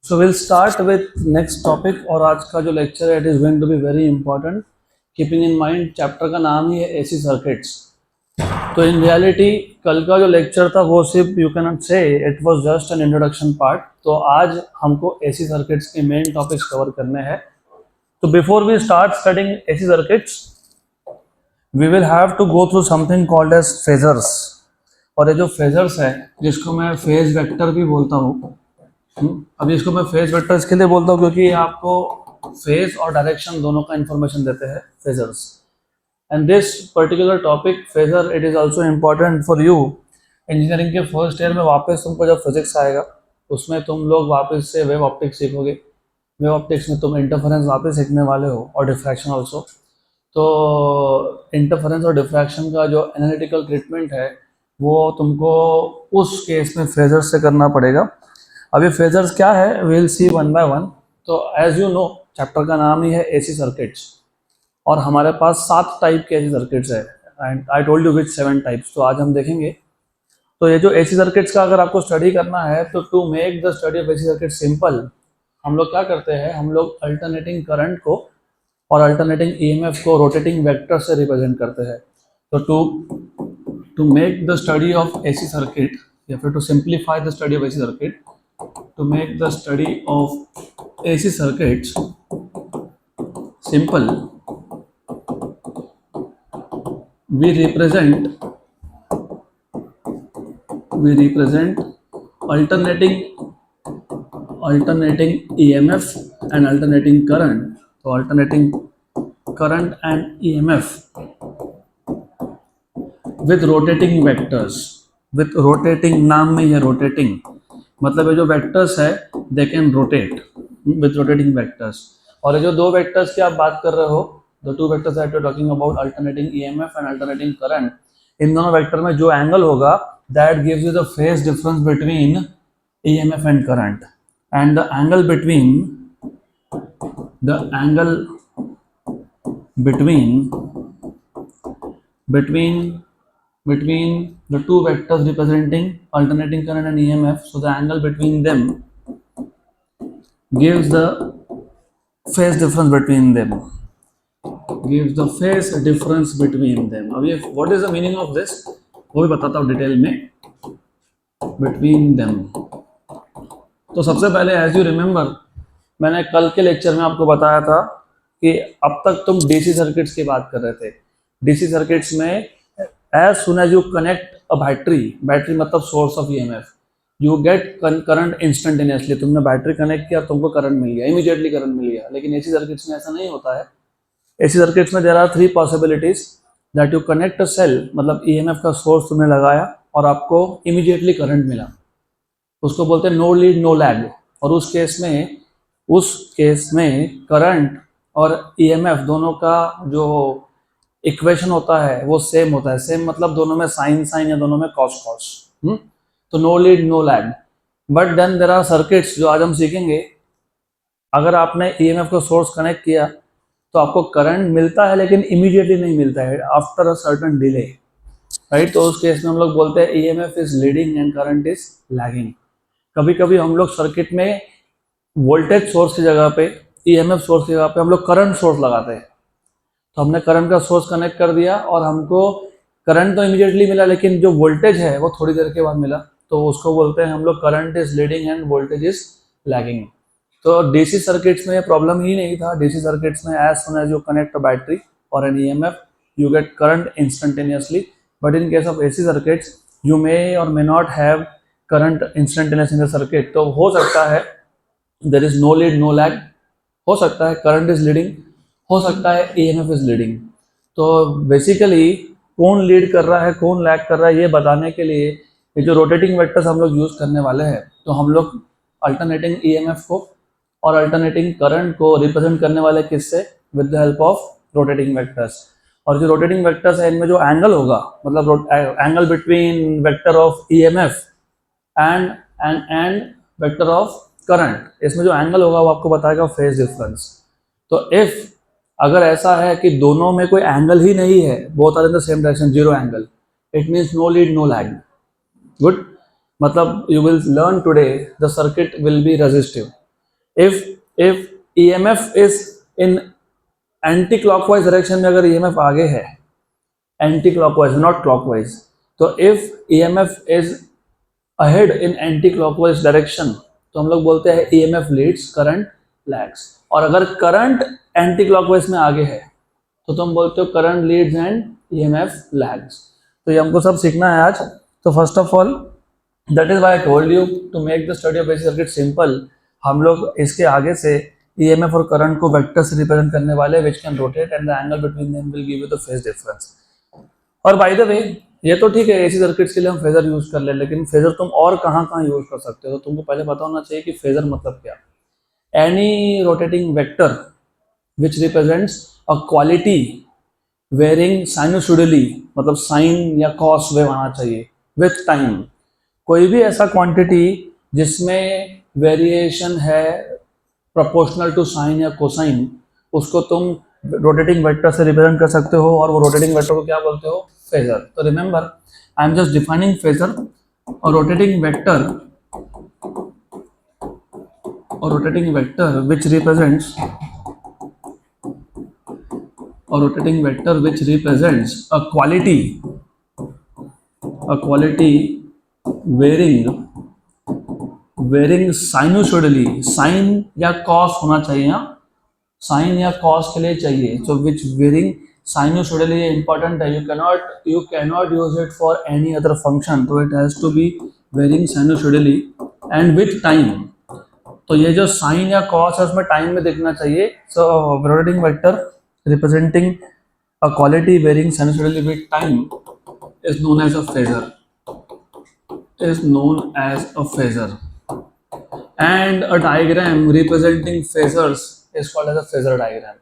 So will start with next topic. और आज का जो लेक्चर है it is going to be very important. Keeping in mind chapter का नाम ही है एसी सर्किट्स। तो इन रियलिटी कल का जो लेक्चर था वो सिर्फ you can not say it was just an introduction part. तो आज हमको एसी सर्किट्स के मेन टॉपिक्स कवर करने हैं। तो before we start studying AC circuits we will have to go through something called as phasors. और ये जो फेजर्स है जिसको मैं फेज वेक्टर भी बोलता हूँ, अभी इसको मैं फेज वेक्टर इसके लिए बोलता हूँ क्योंकि ये आपको फेज और डायरेक्शन दोनों का इंफॉर्मेशन देते हैं phasors. And this particular topic phasor it is also important for you. Engineering के फर्स्ट ईयर में वापस तुमको जब फिजिक्स आएगा उसमें तुम लोग वापस से वेव ऑप्टिक्स सीखोगे। वेव ऑप्टिक्स में तुम इंटरफेरेंस वापस सीखने वाले हो और डिफ्रैक्शन ऑल्सो। तो इंटरफेरेंस और डिफ्रैक्शन का जो एनालिटिकल ट्रीटमेंट है वो तुमको उस केस में फेजर्स से करना पड़ेगा। अभी फेजर्स क्या है will see one by one. तो एज यू नो चैप्टर का नाम ही है एसी सर्किट्स और हमारे पास 7 टाइप के एसी सर्किट्स है and I told you which 7 types. तो आज हम देखेंगे। तो ये जो एसी सर्किट्स का अगर आपको स्टडी करना है तो to make the study of AC circuit simple हम लोग क्या करते हैं, हम लोग अल्टरनेटिंग करंट को और अल्टरनेटिंग ईएमएफ को रोटेटिंग वेक्टर से रिप्रेजेंट करते हैं। तो to make the study of AC circuit या फिर to simplify the study of AC circuit, to make the study of AC circuits simple, we represent alternating EMF and alternating current. तो alternating current and EMF with rotating vectors, with rotating नाम में ये rotating मतलब ये जो vectors है they can rotate with rotating vectors. और ये जो दो वेक्टर्स की आप बात कर रहे हो, the two vectors that you are talking about alternating EMF and alternating current, इन दोनों वेक्टर में जो एंगल होगा that gives you the phase difference between EMF and current. And the angle between the two vectors representing alternating current and EMF, so the angle between them gives the phase difference between them. अब ये what is the meaning of this वो भी बताता हूँ detail में। between them तो सबसे पहले एज यू रिमेंबर मैंने कल के लेक्चर में आपको बताया था कि अब तक तुम डीसी सर्किट्स की बात कर रहे थे। डीसी सर्किट्स में as soon as you connect a battery मतलब source of EMF, you get current instantaneously. तुमने बैटरी कनेक्ट किया तुमको करंट मिल गया, इमीडिएटली करंट मिल गया। लेकिन एसी सर्किट्स में ऐसा नहीं होता है। एसी सर्किट्स में there are 3 possibilities that you connect a cell मतलब ईएमएफ का सोर्स तुमने लगाया और आपको इमीडिएटली करंट मिला, उसको बोलते हैं नो लीड नो लैग। और उस केस में करंट और ईएमएफ दोनों का जो इक्वेशन होता है वो सेम होता है। सेम मतलब दोनों में साइन या दोनों में कॉस। तो no lead no lag. But then there are circuits जो आज हम सीखेंगे। अगर आपने ईएमएफ का सोर्स कनेक्ट किया तो आपको करंट मिलता है लेकिन इमीडिएटली नहीं मिलता है, after a certain delay, right. तो उस केस में हम लोग बोलते हैं EMF is leading and current is lagging. कभी कभी हम लोग सर्किट में वोल्टेज सोर्स की जगह पे ईएमएफ सोर्स की जगह पे हम लोग करंट सोर्स लगाते हैं। तो हमने करंट का सोर्स कनेक्ट कर दिया और हमको करंट तो इमीडिएटली मिला लेकिन जो वोल्टेज है वो थोड़ी देर के बाद मिला, तो उसको बोलते हैं हम लोग current is leading and voltage is lagging. तो डीसी सर्किट्स में ये प्रॉब्लम ही नहीं था। डीसी सर्किट्स में as soon as you connect a battery और an EMF you get current instantaneously. But in case of AC circuits you may or may not have current instantaneous in the circuit. तो हो सकता है there is no lead no lag, हो सकता है current is leading, हो सकता है ईएमएफ इज लीडिंग। तो बेसिकली कौन लीड कर रहा है कौन लैग कर रहा है ये बताने के लिए ये जो रोटेटिंग वेक्टर्स हम लोग यूज करने वाले हैं, तो हम लोग अल्टरनेटिंग ईएमएफ को और अल्टरनेटिंग करंट को रिप्रेजेंट करने वाले किससे, with the help of rotating vectors. और जो रोटेटिंग वेक्टर्स है इनमें जो एंगल होगा मतलब angle between vector of EMF and vector of current, इसमें जो एंगल होगा वो आपको बताएगा फेज डिफरेंस। तो इफ अगर ऐसा है कि दोनों में कोई एंगल ही नहीं है, both are in the same direction, zero angle, it means no lead no lag. Good, मतलब you will learn today the circuit will be resistive. If EMF is in anti clockwise direction में, अगर EMF आगे है anti clockwise not clockwise, तो if EMF is ahead in anti clockwise direction तो हम लोग बोलते हैं ईएमएफ लीड्स करंट लैग्स। और अगर करंट एंटी क्लॉकवाइज में आगे है तो तुम बोलते हो current leads and EMF lags. तो ये हमको सब सीखना है आज। तो first of all that is why I told you to make the study of AC circuit simple. हम लोग इसके आगे से ईएमएफ और करंट को वेक्टर से रिप्रेजेंट करने वाले which can rotate and the angle between them will give you the phase difference. और बाय द वे ये तो ठीक है एसी सर्किट्स के लिए हम फेजर यूज कर ले, लेकिन फेजर तुम और कहाँ यूज कर सकते हो तो तुमको पहले पता होना चाहिए कि फेजर मतलब क्या। Any rotating vector which represents a quality varying sinusoidally, मतलब साइन या कॉस वेव आना चाहिए विथ टाइम। कोई भी ऐसा क्वांटिटी जिसमें वेरिएशन है प्रोपोर्शनल टू साइन या कोसाइन, उसको तुम रोटेटिंग वेक्टर से रिप्रेजेंट कर सकते हो और वो रोटेटिंग वेक्टर को क्या बोलते हो, फेजर। तो remember I am just defining phasor और rotating vector which represents a quality varying sinusoidally, sine या कॉस होना चाहिए, साइन या कॉस के लिए चाहिए, so which varying sinusoidally important है, you cannot use it for any other function, तो it has to be varying sinusoidally and with time। तो ये जो साइन या कॉस है उसमें टाइम में देखना चाहिए। So rotating vector representing a quality varying sinusoidally with time is known as a phasor, and a diagram representing phasors is called as a phasor diagram।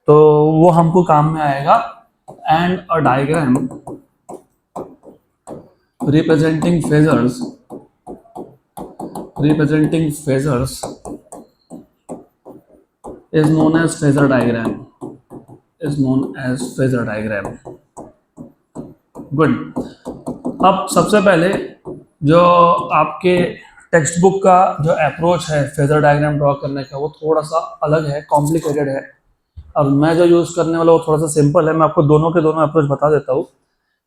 तो वो हमको काम में आएगा। and a diagram representing phasors is known as phasor diagram। Good. अब सबसे पहले जो आपके टेक्स्ट बुक का जो अप्रोच है फेजर डायग्राम ड्रॉ करने का वो थोड़ा सा अलग है, कॉम्प्लिकेटेड है। अब मैं जो यूज़ करने वाला वो थोड़ा सा सिंपल है। मैं आपको दोनों के दोनों अप्रोच बता देता हूँ।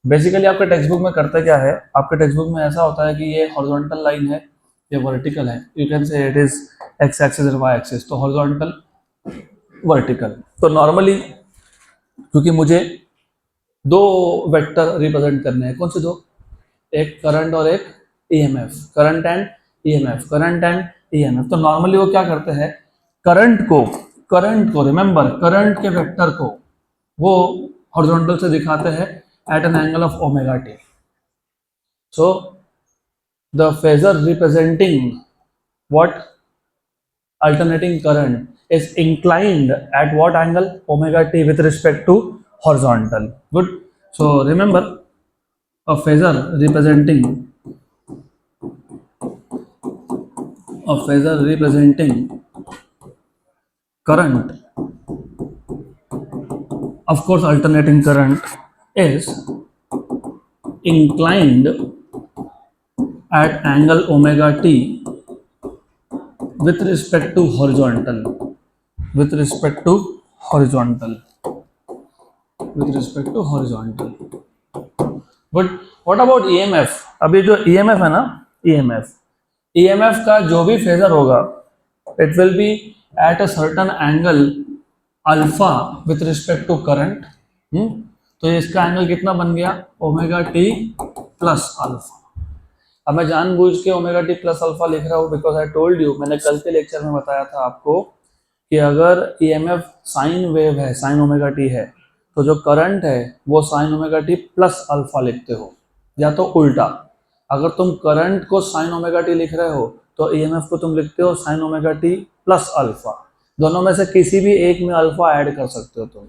बेसिकली आपके टेक्स्ट बुक में करता क्या है, आपके टेक्स्ट बुक में ऐसा होता है कि ये हॉरिजॉन्टल लाइन है, ये वर्टिकल है, यू कैन से इट इज एक्स एक्सिस और वाई एक्सिस, तो हॉरिजॉन्टल वर्टिकल। तो नॉर्मली क्योंकि मुझे दो वेक्टर रिप्रेजेंट करने हैं, कौन से दो, एक करंट और एक ईएमएफ, करंट एंड ईएमएफ। तो नॉर्मली वो क्या करते हैं, करंट को रिमेंबर करंट के वेक्टर को वो हॉरिजॉन्टल से दिखाते हैं at an angle of omega T. So the phasor representing what alternating current is inclined at what angle, omega t, with respect to horizontal। Good। So remember a phasor representing current, of course alternating current, is inclined at angle omega t with respect to horizontal। But what about EMF? अभी जो EMF है ना, EMF का जो भी phasor होगा it will be at a certain angle alpha with respect to current। तो इसका एंगल कितना बन गया, ओमेगा टी प्लस अल्फा। अब मैं जानबूझ के ओमेगा टी प्लस अल्फा लिख रहा हूँ बिकॉज आई टोल्ड यू, मैंने कल के लेक्चर में बताया था आपको कि अगर ईएमएफ साइन वेव है, साइन ओमेगा टी है, तो जो करंट है वो sign omega t plus alpha लिखते हो, या तो उल्टा। अगर तुम करंट को साइन ओमेगा टी लिख रहे हो तो ईएमएफ को तुम लिखते हो sign omega t plus alpha. दोनों में से किसी भी एक में अल्फा ऐड कर सकते हो तुम।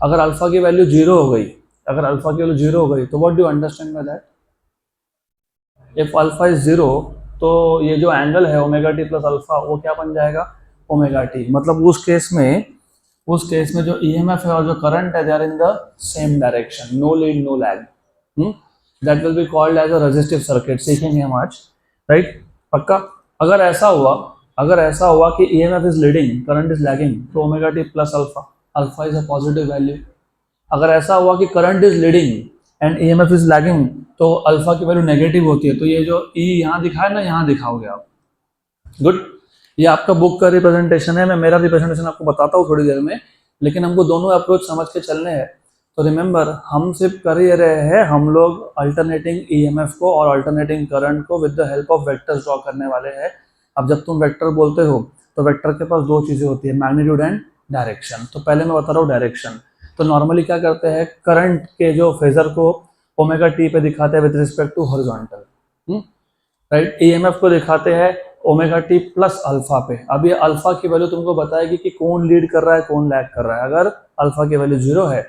अगर अल्फा की वैल्यू जीरो हो गई, तो what do you understand by that, if alpha is zero तो ये जो एंगल है ओमेगा टी प्लस अल्फा वो क्या बन जाएगा, ओमेगा टी। मतलब उस केस में जो ईएमएफ है और जो करंट है they are in the same direction, no lead no lag. That will be called as a resistive circuit. सीखेंगे हम आज, राइट, पक्का। अगर ऐसा हुआ अगर ऐसा हुआ कि EMF is leading, current is lagging, तो omega t plus alpha, alpha is a positive value. अगर ऐसा हुआ कि current is leading and EMF is lagging, तो अल्फा की वैल्यू नेगेटिव होती है। तो ये जो E यहाँ दिखा है ना, यहाँ दिखाओगे आप। गुड। ये आपका बुक का रिप्रेजेंटेशन है, मैं मेरा रिप्रेजेंटेशन आपको बताता हूँ थोड़ी देर में, लेकिन हमको दोनों अप्रोच समझ के चलने हैं। तो रिमेंबर, हम सिर्फ कर ही रहे हैं, हम लोग अल्टरनेटिंग EMF को और अल्टरनेटिंग करंट को with the help of vectors draw करने वाले हैं। अब जब तुम वेक्टर बोलते हो तो वेक्टर के पास दो चीज़ें होती है, मैग्नीट्यूड एंड डायरेक्शन। तो पहले मैं बता रहा हूँ डायरेक्शन। तो नॉर्मली क्या करते हैं, करंट के जो फेजर को ओमेगा टी पे दिखाते हैं with respect to horizontal, right. EMF को दिखाते हैं ओमेगा टी प्लस अल्फा पे। अब ये अल्फा की वैल्यू तुमको बताएगी कि कौन लीड कर रहा है, कौन लैग कर रहा है। अगर अल्फा की वैल्यू 0 है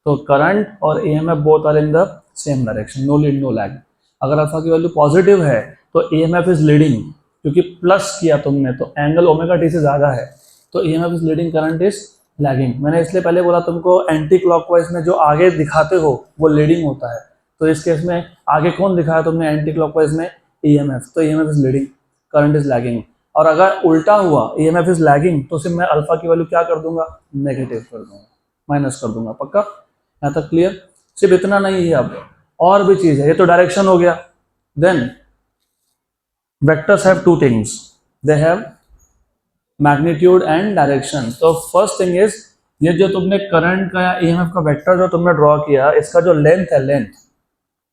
तो करंट और EMF both are in the same direction, no lead no lag. अगर अल्फा की वैल्यू पॉजिटिव है तो EMF इज लीडिंग, क्योंकि प्लस किया तुमने तो एंगल ओमेगा टी से ज़्यादा है, तो EMF is leading, current is lagging. मैंने इसलिए पहले बोला तुमको, एंटी क्लॉकवाइज में जो आगे दिखाते हो वो लीडिंग होता है। तो इस केस में आगे कौन दिखाया तुमने एंटी क्लॉकवाइज में, EMF, तो EMF is leading, current is lagging. और अगर उल्टा हुआ, EMF इज लैगिंग, तो सिर्फ मैं अल्फा की वैल्यू क्या कर दूंगा, नेगेटिव कर दूंगा, माइनस कर दूंगा। पक्का, यहाँ तक क्लियर? सिर्फ इतना नहीं है, अब और भी चीज है। ये तो डायरेक्शन हो गया। Then vectors have two things, they have magnitude and direction. तो फर्स्ट थिंग इज, ये जो तुमने करंट का या EMF का वेक्टर जो तुमने ड्रॉ किया, इसका जो लेंथ है,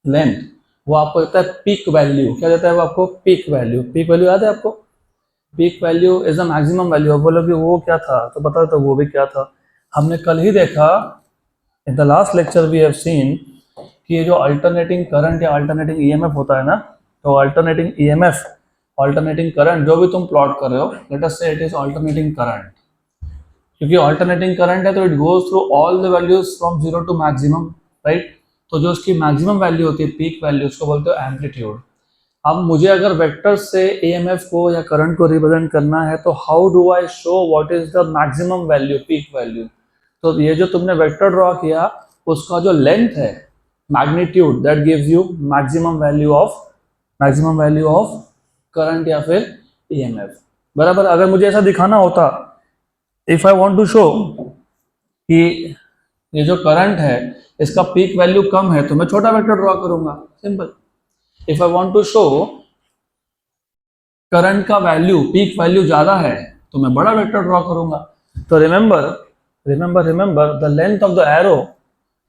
लेंथ वो आपको देता है पीक वैल्यू। क्या देता है वो आपको, पीक वैल्यू। पीक वैल्यू याद है आपको? Peak value is the maximum value. अब बोलोगे वो क्या था, तो बता दो वो भी क्या था। हमने कल ही देखा, in the last lecture we have seen, कि ये जो अल्टरनेटिंग करंट या अल्टरनेटिंग EMF होता है ना, तो अल्टरनेटिंग EMF, अल्टरनेटिंग करंट जो भी तुम प्लॉट कर रहे हो, let us say it is alternating current. क्योंकि अल्टरनेटिंग करंट है तो it goes through all the values from 0 to maximum, right. तो जो उसकी मैक्सिमम वैल्यू होती है, पीक वैल्यू, उसको बोलते हो एम्पलीट्यूड। अब मुझे अगर वेक्टर से EMF को या करंट को रिप्रेजेंट करना है, तो how do I show what is the maximum value, peak value. तो ये जो तुमने वेक्टर ड्रॉ किया, उसका जो लेंथ है, magnitude, that gives you maximum value of current या फिर EMF। बराबर। अगर मुझे ऐसा दिखाना होता, if I want to show कि ये जो करंट है इसका पीक वैल्यू कम है, तो मैं छोटा वेक्टर ड्रॉ करूंगा, simple. If I want to show current का वैल्यू, पीक वैल्यू ज्यादा है, तो मैं बड़ा वेक्टर ड्रॉ करूंगा। तो remember the length of the arrow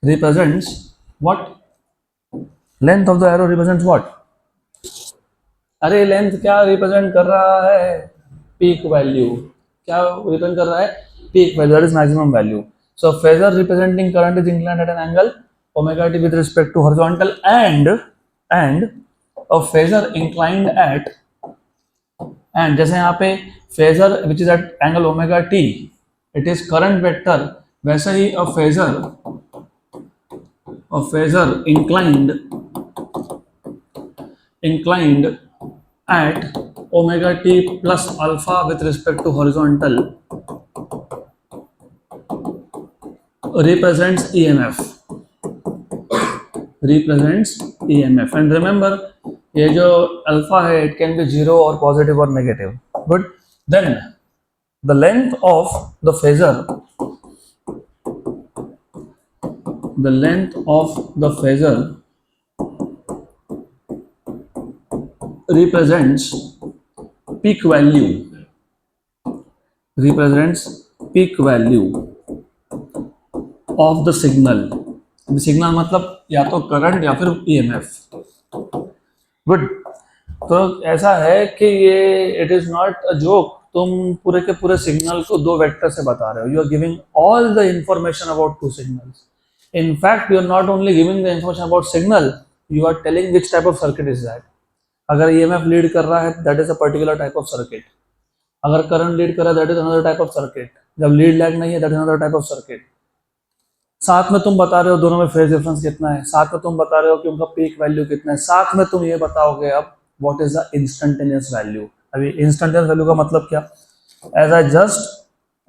represents what, length of the arrow represents what. अरे लेंथ क्या रिप्रेजेंट कर रहा है, पीक वैल्यू। क्या रिप्रेजेंट कर रहा है, peak value, that is maximum value. So phasor representing current is inclined at an angle omega t with respect to horizontal, and a phasor inclined at, and जैसे यहाँ पे phasor which is at angle omega t, it is current vector, वैसे ही a phasor inclined at omega t plus alpha with respect to horizontal represents EMF, and remember ये जो alpha है, it can be 0 or positive or negative. Good. Then the length of the phasor represents peak value of the signal. Signal मतलब या तो current या फिर EMF। Good. तो ऐसा है कि ये it is not a joke, तुम पूरे के पूरे सिग्नल को दो वेक्टर से बता रहे हो। You are giving all the information about two signals. In fact, you are not only giving the information about signal, you are telling which type of circuit is that. अगर EMF lead कर रहा है, that is a particular type of circuit. अगर current lead कर रहा है, that is another type of circuit. जब lead lag नहीं है, that is another type of circuit. साथ में तुम बता रहे हो दोनों में फेज डिफरेंस कितना है, साथ में तुम बता रहे हो कि उनका पीक वैल्यू कितना है, साथ में तुम ये बताओगे अब what is the instantaneous value. अभी इंस्टेंटेनियस वैल्यू का मतलब क्या, as I just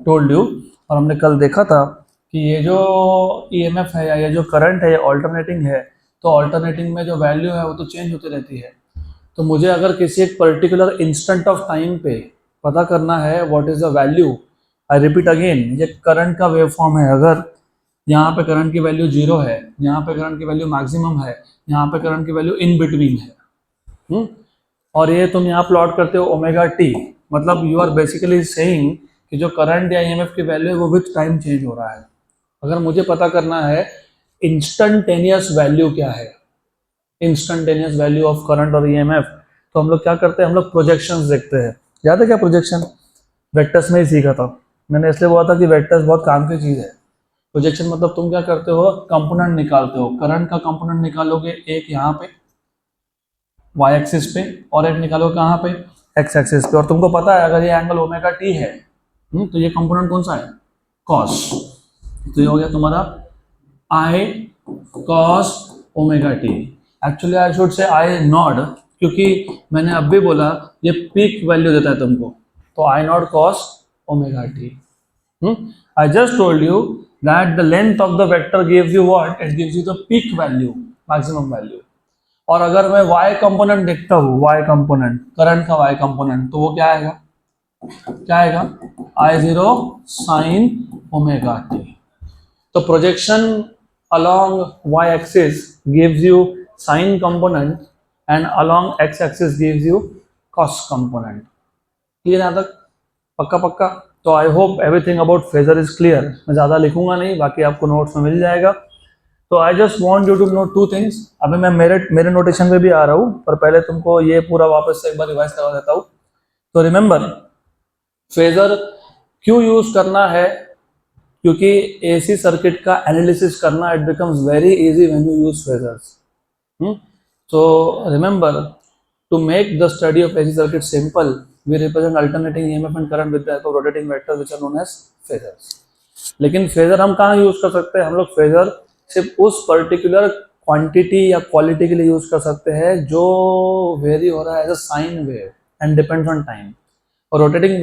told you, और हमने कल देखा था कि ये जो EMF है या ये जो करंट है, ये ऑल्टरनेटिंग है। तो ऑल्टरनेटिंग में जो वैल्यू है वो तो चेंज होती रहती है। तो मुझे अगर किसी एक पर्टिकुलर इंस्टेंट ऑफ टाइम पे पता करना है what is the value, I repeat again, ये करंट का वेव फॉर्म है। अगर यहाँ पे करंट की वैल्यू 0 है, यहाँ पे करंट की वैल्यू मैक्सिमम है, यहाँ पे करंट की वैल्यू इन बिटवीन है, और ये तुम यहाँ प्लॉट करते हो ओमेगा टी, मतलब यू आर बेसिकली सेइंग कि जो करंट या ईएमएफ की वैल्यू है वो विथ टाइम चेंज हो रहा है। अगर मुझे पता करना है इंस्टंटेनियस वैल्यू क्या है, इंस्टंटेनियस वैल्यू ऑफ करंट और ईएमएफ, तो हम लोग क्या करते हैं, हम लोग प्रोजेक्शंस देखते हैं। याद है क्या प्रोजेक्शन? वेक्टर्स में ही सीखा था मैंने, इसलिए बोला था कि वेक्टर्स बहुत काम की चीज़ है। प्रोजेक्शन मतलब तुम क्या करते हो, कंपोनेंट निकालते हो, करंट का कंपोनेंट निकालोगे एक यहाँ पे वाई एक्सिस पे और एक निकालोगे कहाँ पे, एक्स एक्सिस पे, और तुमको पता है अगर ये एंगल ओमेगा टी है तो ये कंपोनेंट कौन सा है, कॉस। तो ये हो गया तुम्हारा I cos omega t. Actually I should say I not, क्योंकि मैंने अब भी बोला ये पीक वैल्यू देता है तुमको, तो I nought cos omega t. I just told you that the length of the vector gives you what? It gives you the peak value, maximum value. और अगर मैं y कंपोनेंट देखता हूँ, y कंपोनेंट, करंट का y component, तो वो क्या आएगा, क्या आएगा, I0 sin ओमेगा t। तो projection along y axis gives you sin component and along x axis gives you cos component। Clear यहाँ तक, पक्का पक्का? तो I hope everything about phasor is clear. मैं ज़्यादा लिखूंगा नहीं, बाकी आपको नोट्स में मिल जाएगा। तो I just want you to know two things. अभी मैं मेरे नोटेशन में भी आ रहा हूँ, पर पहले तुमको ये पूरा वापस से एक बार रिवाइज करवा देता हूँ। तो रिमेंबर, फेजर क्यों यूज करना है, क्योंकि एसी सर्किट का एनालिसिस करना it becomes very easy when you use phasors. So remember, to make the study of AC circuit simple, we represent alternating EMF and current with the help of rotating vectors which are known as phasors। लेकिन phasor हम कहाँ use कर सकते हैं, हम लोग phasor सिर्फ उस पर्टिकुलर क्वांटिटी या क्वालिटी के लिए यूज कर सकते हैं जो वेरी हो रहा है as a sine wave and depends on time. और रोटेटिंग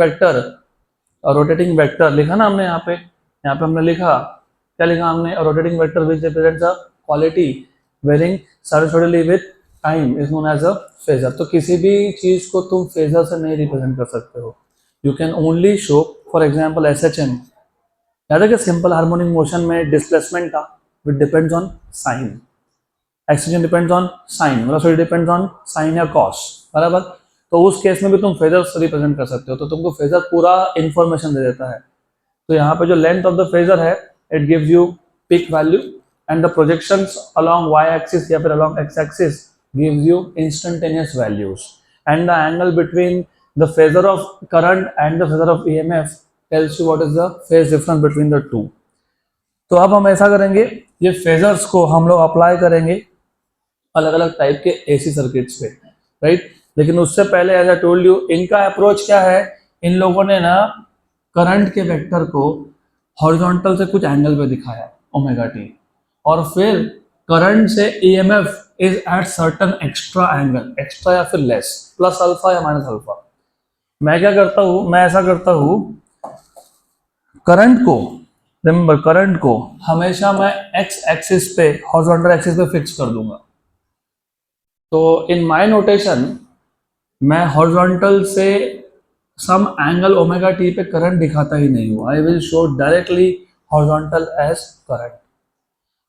वेक्टर लिखा ना हमने यहाँ पे हमने लिखा, क्या लिखा हमने, rotating vector which represents a quality varying sinusoidally with time is known as a phasor. तो किसी भी चीज को तुम फेजर से नहीं रिप्रेजेंट कर सकते हो, you can only show, for example SHM, याद है कि सिंपल हार्मोनिक मोशन में डिस्प्लेसमेंट था which depends on sine, extension depends on sine, velocity depends on sine या कॉस, बराबर। तो उस केस में भी तुम फेजर से रिप्रेजेंट कर सकते हो, तो तुमको फेजर पूरा इंफॉर्मेशन दे देता है। तो यहाँ पे जो लेंथ ऑफ द फेजर है it gives you peak value and the projections along y-axis या फिर along x-axis gives you instantaneous values, and the angle between the phasor of current and the phasor of EMF tells you what is the phase difference between the two। तो अब हम ऐसा करेंगे, ये phasors को हम लोग अप्लाई करेंगे अलग अलग टाइप के एसी सर्किट्स पे, राइट। लेकिन उससे पहले एज आई टोल्ड यू, इनका अप्रोच क्या है, इन लोगों ने ना करंट के वेक्टर को हॉरिजॉन्टल से कुछ एंगल पे दिखाया ओमेगा टी, और फिर करंट से EMF is at certain extra angle, extra या फिर लेस, प्लस अल्फा या माइनस अल्फा। मैं क्या करता हूं, मैं ऐसा करता हूं, करंट को, रिमेंबर करंट को हमेशा मैं एक्स एक्सिस पे, हॉरिजॉन्टल एक्सिस पे फिक्स कर दूंगा। तो इन माय नोटेशन मैं हॉरिजॉन्टल से सम एंगल ओमेगा टी पे करंट दिखाता ही नहीं हूं, I will show directly horizontal as current.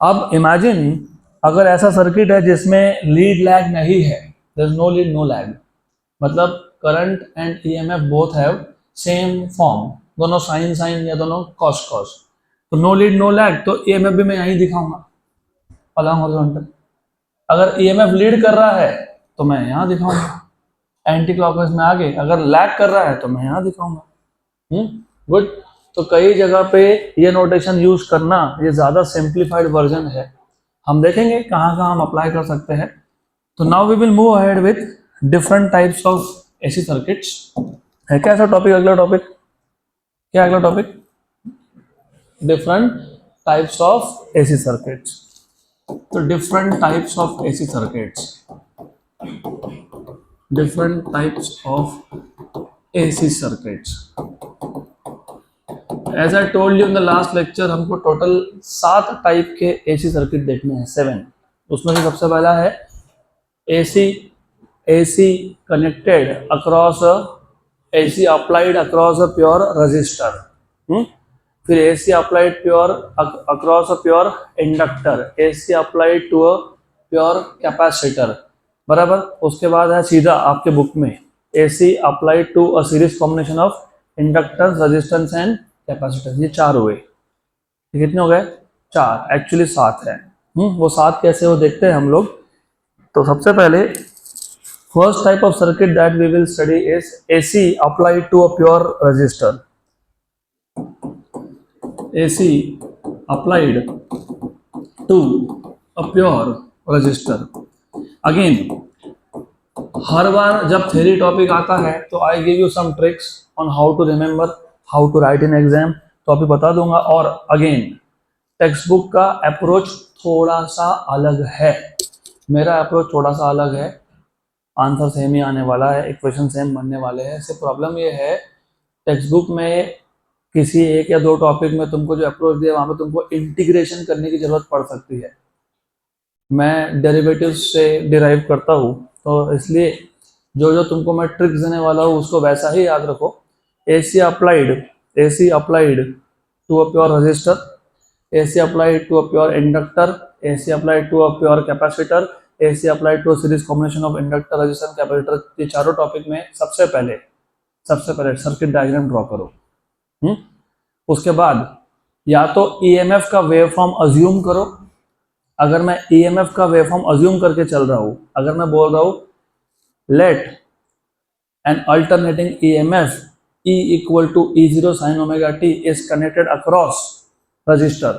अब इमेजिन अगर ऐसा सर्किट है जिसमें लीड लैग नहीं है, there is no lead no lag, मतलब current and EMF both have same form, दोनों साइन साइन या दोनों कॉस कॉस, तो नो लीड नो लैग, तो ईएमएफ भी मैं यहीं दिखाऊंगा अलॉन्ग हॉरिजॉन्टल। अगर ईएमएफ लीड कर रहा है तो मैं यहाँ दिखाऊंगा एंटी क्लॉकवाइज में आगे, अगर लैग कर रहा है तो मैं यहाँ दिखाऊंगा। गुड। तो कई जगह पे ये नोटेशन यूज करना, ये ज़्यादा सिंप्लीफाइड वर्जन है, हम देखेंगे कहाँ कहाँ हम अप्लाई कर सकते हैं। तो now we will move ahead with different types of AC circuits. है क्या ऐसा टॉपिक, अगला टॉपिक क्या, अगला topic different types of AC circuits. तो different types of AC circuits, different types of AC circuits. As I told you in the last lecture, हमको total 7 type के AC circuit देखने हैं, 7। उसमें से सबसे पहला है AC connected across AC applied across a pure resistor, फिर AC applied pure across a pure inductor, AC applied to a pure capacitor, बराबर। उसके बाद है सीधा आपके बुक में AC applied to a series combination of inductance, resistance and capacitance। ये 4 हुए, ये कितने हो गए? 4, एक्चुअली 7 है। वो 7 कैसे हो देखते हैं हम लोग। तो सबसे पहले first type of circuit that we will study is AC applied to a pure resistor. AC applied to a pure resistor. Again, हर बार जब थ्योरी टॉपिक आता है तो I give you some tricks on how to remember, how to write in exam, तो अभी बता दूंगा। और again textbook का अप्रोच थोड़ा सा अलग है, मेरा अप्रोच थोड़ा सा अलग है, आंसर सेम ही आने वाला है, इक्वेशन सेम बनने वाले हैं। इससे प्रॉब्लम ये है टेक्स्ट बुक में किसी एक या दो टॉपिक में तुमको जो अप्रोच दिया वहाँ पे तुमको इंटीग्रेशन करने की जरूरत पड़ सकती है। मैं डेरिवेटिव्स से डिराइव करता हूँ, तो इसलिए जो जो तुमको मैं ट्रिक्स देने वाला हूँ उसको वैसा ही याद रखो। AC applied to a pure resistor, AC applied to a pure inductor, AC applied to a pure capacitor, AC applied to a series combination of inductor, resistor, capacitor। ये चारों टॉपिक में सबसे पहले सर्किट डायग्राम ड्रॉ करो। उसके बाद या तो EMF का वेव फॉर्म अज्यूम करो। अगर मैं EMF का वेव फॉर्म अज्यूम करके चल रहा हूँ, अगर मैं बोल रहा हूँ let an alternating EMF E equal to E0 sin omega t is connected across register,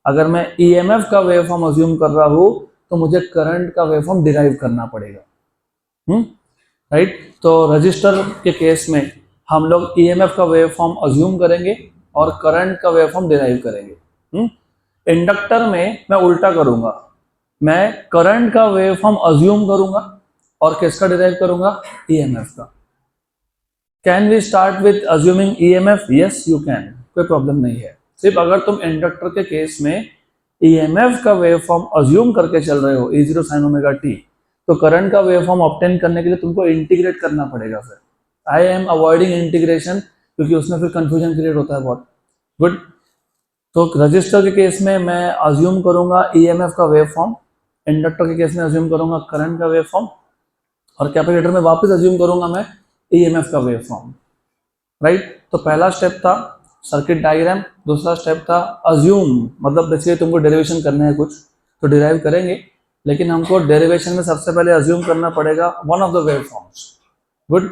अगर मैं EMF का वेव फॉर्म अज्यूम कर रहा हूँ तो मुझे करंट का वेव फॉर्म डिराइव करना पड़ेगा, राइट। तो रजिस्टर के केस में हम लोग EMF का वेव फॉर्म अज्यूम करेंगे और करंट का वेव फॉर्म डिराइव करेंगे। इंडक्टर में मैं उल्टा करूंगा, मैं करंट का वेव फॉर्म अज्यूम करूंगा और किसका डिराइव करूंगा? EMF का। Can we start with assuming EMF? Yes you can, कोई प्रॉब्लम नहीं है। सिर्फ अगर तुम इंडक्टर के केस में EMF का वेव फॉर्म अज्यूम करके चल रहे हो E0 sin omega t, तो करंट का वेव फॉर्म ऑब्टेन करने के लिए तुमको इंटीग्रेट करना पड़ेगा। फिर आई एम अवॉइडिंग इंटीग्रेशन क्योंकि उसमें फिर कंफ्यूजन क्रिएट होता है बहुत। गुड। तो रजिस्टर के केस में मैं अज्यूम करूंगा EMF का वेव फॉर्म, इंडक्टर के केस में अज्यूम करूंगा करंट का वेव फॉर्म, और कैपेसिटर में वापस अज्यूम करूंगा मैं EMF का वेव फॉर्म, राइट। तो पहला स्टेप था सर्किट डायग्राम, दूसरा स्टेप था अज्यूम, मतलब बेसिकली तुमको डेरिवेशन करना है कुछ, तो डिराइव करेंगे, लेकिन हमको डेरिवेशन में सबसे पहले अज्यूम करना पड़ेगा one of the wave forms. Good.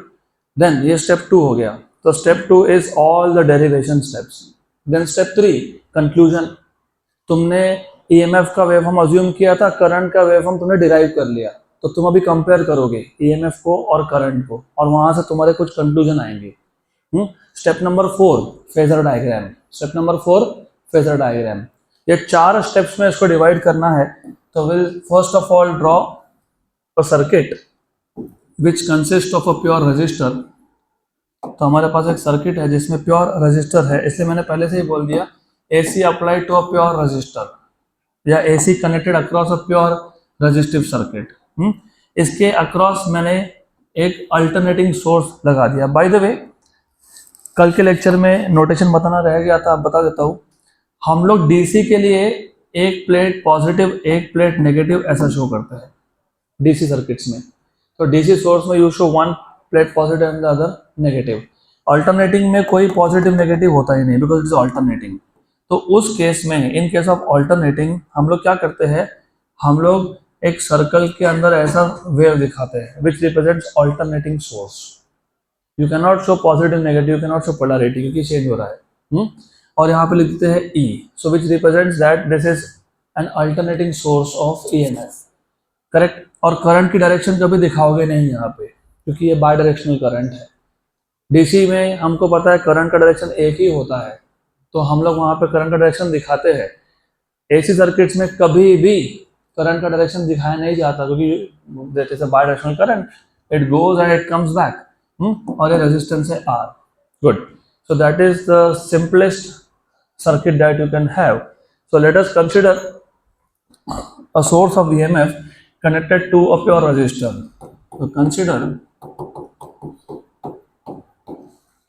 Then ये स्टेप 2 हो गया। तो step 2 is all the derivation steps. Then step 3 conclusion. तुमने EMF का वेव फॉर्म अज्यूम किया था, करंट का वेव फॉर्म तुमने डिराइव कर लिया, तो तुम अभी कंपेयर करोगे EMF को और करंट को, और वहां से तुम्हारे कुछ कंक्लूजन आएंगे। Step number 4 phasor diagram. Step number 4 phasor diagram. ये 4 स्टेप्स में इसको डिवाइड करना है। तो will first of all draw a circuit which consist of a pure register. तो हमारे पास एक सर्किट है जिसमें प्योर रजिस्टर है, इसलिए मैंने पहले से ही बोल दिया AC apply to a pure resistor या AC connected across a pure resistive circuit. इसके अक्रॉस मैंने एक अल्टरनेटिंग सोर्स लगा दिया। बाय द वे कल के लेक्चर में नोटेशन बताना रह गया था, बता देता हूँ। हम लोग DC के लिए एक प्लेट पॉजिटिव एक प्लेट नेगेटिव ऐसा शो करते हैं DC सर्किट्स में। तो DC सोर्स में you show one plate positive and the other negative. Alternating में कोई पॉजिटिव नेगेटिव होता ही नहीं, बिकॉज इट इज अल्टरनेटिंग। तो उस केस में, इन केस ऑफ अल्टरनेटिंग, हम लोग क्या करते हैं, हम लोग एक सर्कल के अंदर ऐसा वेव दिखाते हैं विच represents alternating source. You can not show positive negative, you can not show polarity क्योंकि चेंज हो रहा है। और यहाँ पे लिख देते हैं E, so which represents that this is an alternating source of EMF, correct. और करंट की डायरेक्शन कभी दिखाओगे नहीं यहाँ पे क्योंकि ये बाय डायरेक्शनल करंट है। DC में हमको पता है करंट का डायरेक्शन एक ही होता है, तो हम लोग वहाँ पे करंट का डायरेक्शन दिखाते हैं। AC सर्किट्स में कभी भी करंट का डायरेक्शन दिखाया नहीं जाता क्योंकि that is a bidirectional current, it goes and it comes back. और ये रेजिस्टेंस है R। Good. So that is the simplest circuit that you can have. So let us consider a source of EMF connected to a pure resistor. So consider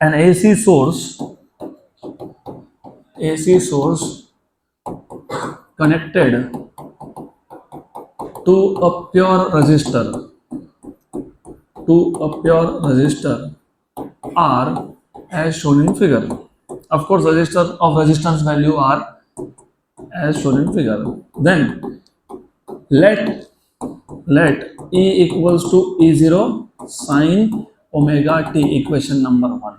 an AC source connected to a pure resistor are as shown in figure. Of course, resistor of resistance value are as shown in figure. Then let E equals to E0 sin omega t, equation number 1.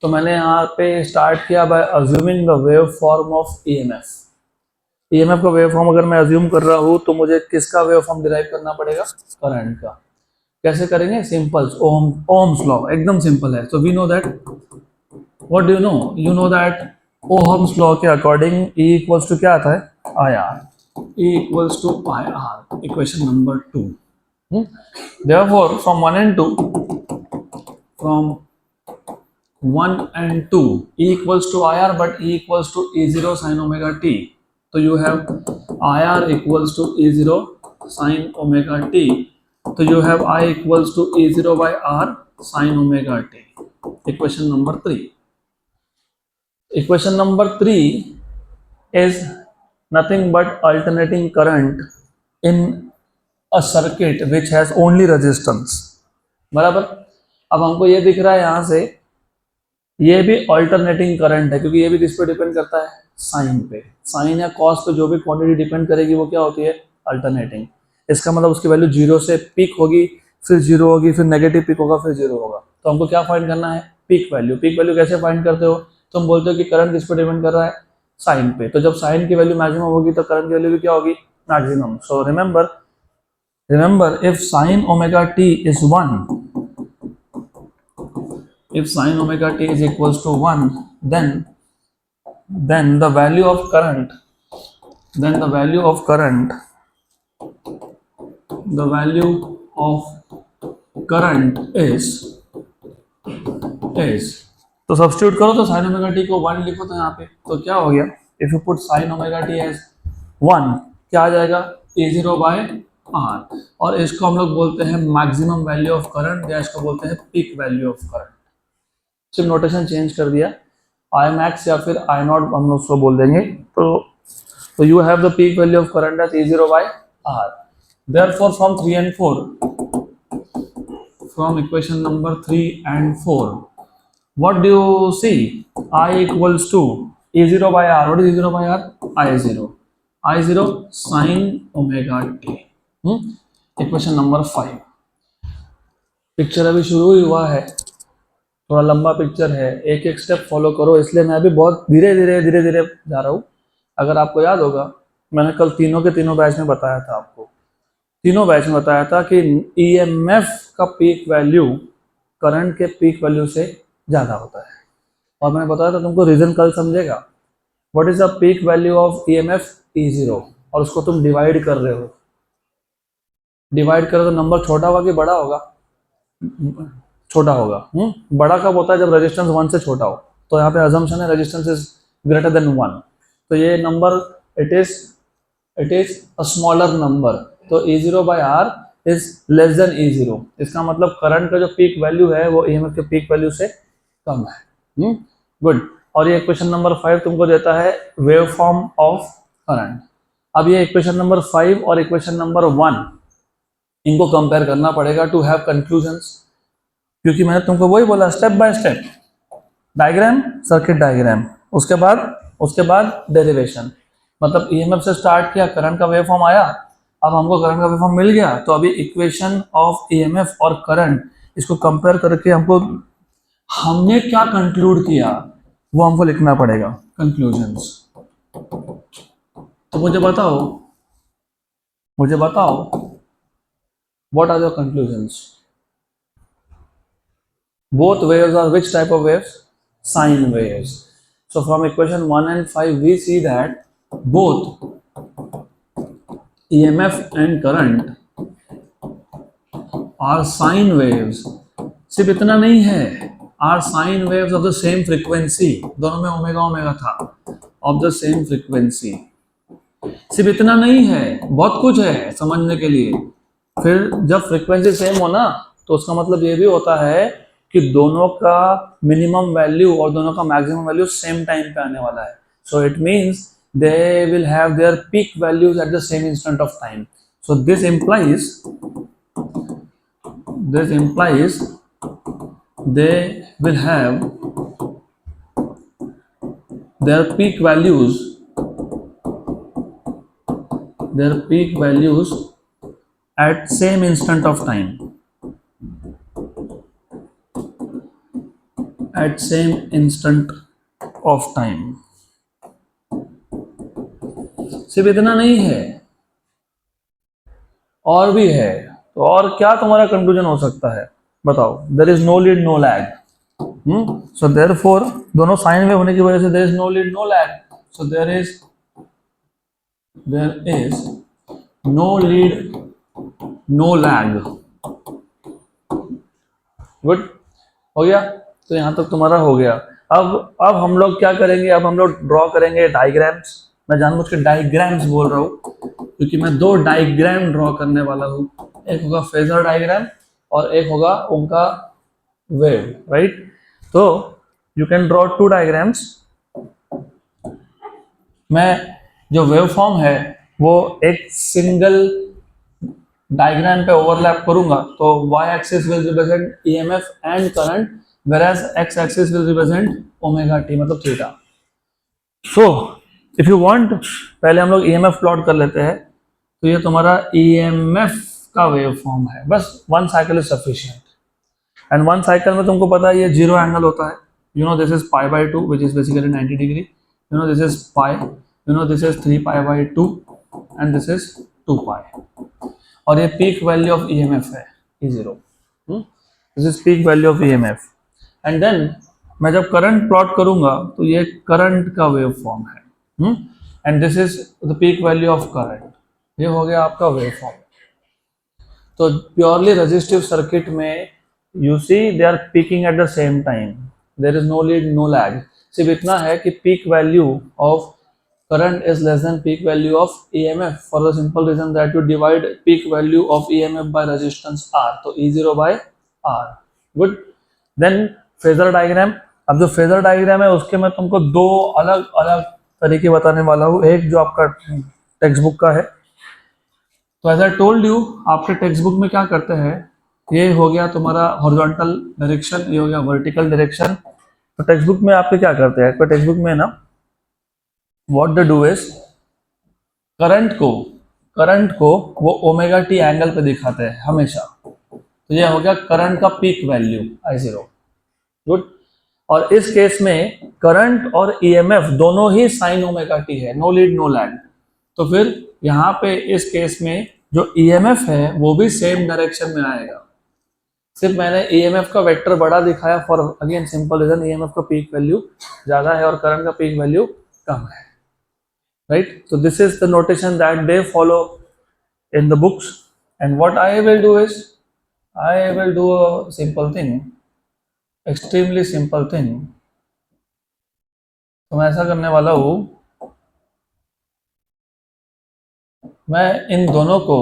तो मैंने यहाँ पे start किया by assuming the wave form of EMF. EMF का wave form अगर मैं assume कर रहा हूँ तो मुझे किसका वेव फॉर्म डिराइव करना पड़ेगा? करंट का. कैसे करेंगे? सिंपल, ओम्स लॉ, एकदम सिंपल है. तो we know that, what do you know? You know that Ohm's law के अकॉर्डिंग E इक्वल्स टू क्या आता है? IR. E equals to IR, equation number 2. Therefore, from 1 and 2, E equals to IR, but E equals to E0 sin omega t. So you have IR equals to E0 sin omega t. So you have I equals to E0 by R sin omega t. Equation number 3. Equation number 3 is nothing but alternating current in a circuit which has only resistance. बराबर. अब हमको ये दिख रहा है यहाँ से, ये भी अल्टरनेटिंग करंट है, क्योंकि ये भी किस पे डिपेंड करता है? साइन पे. साइन या कॉस पे जो भी क्वांटिटी डिपेंड करेगी वो क्या होती है? अल्टरनेटिंग. इसका मतलब उसकी वैल्यू 0 से पीक होगी, फिर 0 होगी, फिर नेगेटिव पीक होगा, फिर 0 होगा. तो हमको क्या फाइंड करना है? Peak value. पीक वैल्यू कैसे फाइंड करते हो? तुम बोलते हो कि करंट किस पे डिपेंड कर रहा है? साइन पे. तो जब साइन की वैल्यू मैक्सिमम होगी तो करंट की वैल्यू भी क्या होगी? Maximum. So remember if sin omega t is 1, if sin omega t is equals to 1, then the value of current is तो सब्स्टिट्यूट करो तो sin omega t को 1 लिखो तो यहाँ पे तो क्या हो गया? If you put sin omega t as 1, क्या आ जाएगा? E0 by R. और इसको हम लोग बोलते हैं मैक्सिमम वैल्यू ऑफ करंट, या इसको बोलते हैं पीक वैल्यू ऑफ करंट. सिर्फ नोटेशन चेंज कर दिया. I max या फिर I नॉट हम लोग उसको बोल देंगे. तो you have the peak value of current as E0 by R. Therefore from 3 and 4, from equation number 3 and 4, what do you see? I equals to E0 by R. What is E0 by R? I0 sin omega t. Equation number 5. Picture अभी शुरू ही हुआ है, थोड़ा लंबा picture है, एक एक step follow करो, इसलिए मैं अभी बहुत धीरे धीरे जा रहा हूँ. अगर आपको याद होगा, मैंने कल तीनों के तीनों बैच में बताया था आपको, तीनों बैच में बताया था कि EMF का पीक वैल्यू करंट के पीक वैल्यू से ज़्यादा होता है. और मैंने बताया था तुमको, रीजन कल समझेगा. What is the peak value of EMF? E0. और उसको तुम डिवाइड कर रहे हो. डिवाइड करो तो नंबर छोटा होगा कि बड़ा होगा? छोटा होगा. बड़ा कब होता है? जब रेजिस्टेंस 1 से छोटा हो. तो यहाँ पे अजम्पशन है रेजिस्टेंस इज ग्रेटर देन 1. तो ये number it is a smaller number. तो E0 by R is less than E0. इसका मतलब करंट का जो पीक वैल्यू है वो EMF के पीक वैल्यू से कम है. गुड. और ये इक्वेशन नंबर 5 तुमको देता है वेव फॉर्म ऑफ करंट. अब ये इक्वेशन नंबर 5 और इक्वेशन नंबर 1 इनको कंपेयर करना पड़ेगा टू हैव कंक्लूजन्स, क्योंकि मैंने तुमको वही बोला, step by step diagram, circuit diagram, उसके बाद डेरिवेशन. मतलब EMF से स्टार्ट किया, करंट का वेव फॉर्म आया, अब हमको करंट का वेव फॉर्म मिल गया, तो अभी इक्वेशन ऑफ EMF और करंट इसको कंपेयर करके हमने क्या कंक्लूड किया वो हमको लिखना पड़ेगा, कंक्लूजन्स. तो मुझे बताओ what are your conclusions? Both waves are which type of waves? Sine waves. So from equation 1 and 5 we see that both EMF and current are sine waves. सिर्फ इतना नहीं है, are sine waves of the same frequency. दोनों में omega था, of the same frequency. सिर्फ इतना नहीं है, बहुत कुछ है समझने के लिए. फिर जब फ्रीक्वेंसी सेम हो ना, तो उसका मतलब ये भी होता है कि दोनों का मिनिमम वैल्यू और दोनों का मैक्सिमम वैल्यू सेम टाइम पे आने वाला है. So it means they will have their peak values at the same instant of time. So this implies they will have their peak values at same instant of time, सिर्फ इतना नहीं है, और भी है. तो और क्या तुम्हारा कंक्लूजन हो सकता है बताओ. There is no lead no lag. So therefore दोनों साइन वेव होने की वजह से there is no lead no lag. So there is no lead no lag. Good, हो गया. तो यहां तक तुम्हारा हो गया. अब हम लोग क्या करेंगे, अब हम लोग ड्रॉ करेंगे डायग्राम्स. मैं जानबूझ के डायग्राम्स बोल रहा हूँ क्योंकि मैं दो डायग्राम ड्रॉ करने वाला हूँ. एक होगा फेजर डायग्राम और एक होगा उनका वेव, राइट. तो you can draw two diagrams. मैं जो वेव फॉर्म है वो एक सिंगल डायग्राम पे ओवरलैप करूंगा. तो y axis will represent EMF and current, whereas x axis will represent omega t मतलब theta. So if you want, पहले हम लोग EMF प्लॉट कर लेते हैं. तो ये तुम्हारा EMF का वेव फॉर्म है. बस one cycle is sufficient. And one cycle में तुमको पता है ये जीरो एंगल होता है. You know this is pi by two which is basically 90 degree. You know this is pi, you know this is 3 pi by two and this is 2 pi. और ये peak value of EMF है E0. This is peak value of EMF. And then मैं जब current plot करूंगा तो ये current का wave form है. And this is the peak value of current. ये हो गया आपका वेव फॉर्म. तो प्योरली रेजिस्टिव सर्किट में you see they are peaking at the same time. There is no lead no lag. सिर्फ इतना है कि peak value of current is less than peak value of EMF for the simple reason that you divide peak value of EMF by resistance R. तो E0 by R. Good. Then phasor diagram. अब जो phasor diagram है उसके मैं तुमको दो अलग अलग तरीके बताने वाला हूँ. एक जो आपका टेक्स्ट बुक का है. तो एज आई टोल्ड यू, आपके टेक्स्ट बुक में क्या करते हैं, ये हो गया तुम्हारा हॉरिजॉन्टल डायरेक्शन, ये हो गया वर्टिकल डायरेक्शन. तो टेक्स्ट बुक में आपके क्या करते हैं, टेक्स्ट बुक में ना what they do is current को वो ओमेगा टी एंगल पे दिखाते हैं हमेशा. तो ये हो गया करंट का पीक वैल्यू I0. गुड. और इस केस में करंट और EMF दोनों ही साइन ओमेगा टी है, नो लीड नो लैग. तो फिर यहाँ पे इस केस में जो EMF है वो भी सेम डायरेक्शन में आएगा. सिर्फ मैंने EMF का वेक्टर बड़ा दिखाया for again simple reason, EMF का पीक वैल्यू ज्यादा है और करंट का पीक वैल्यू कम है. Right, so this is the notation that they follow in the books. And what I will do is, I will do a simple thing, extremely simple thing. तो मैं ऐसा करने वाला हूँ, मैं इन दोनों को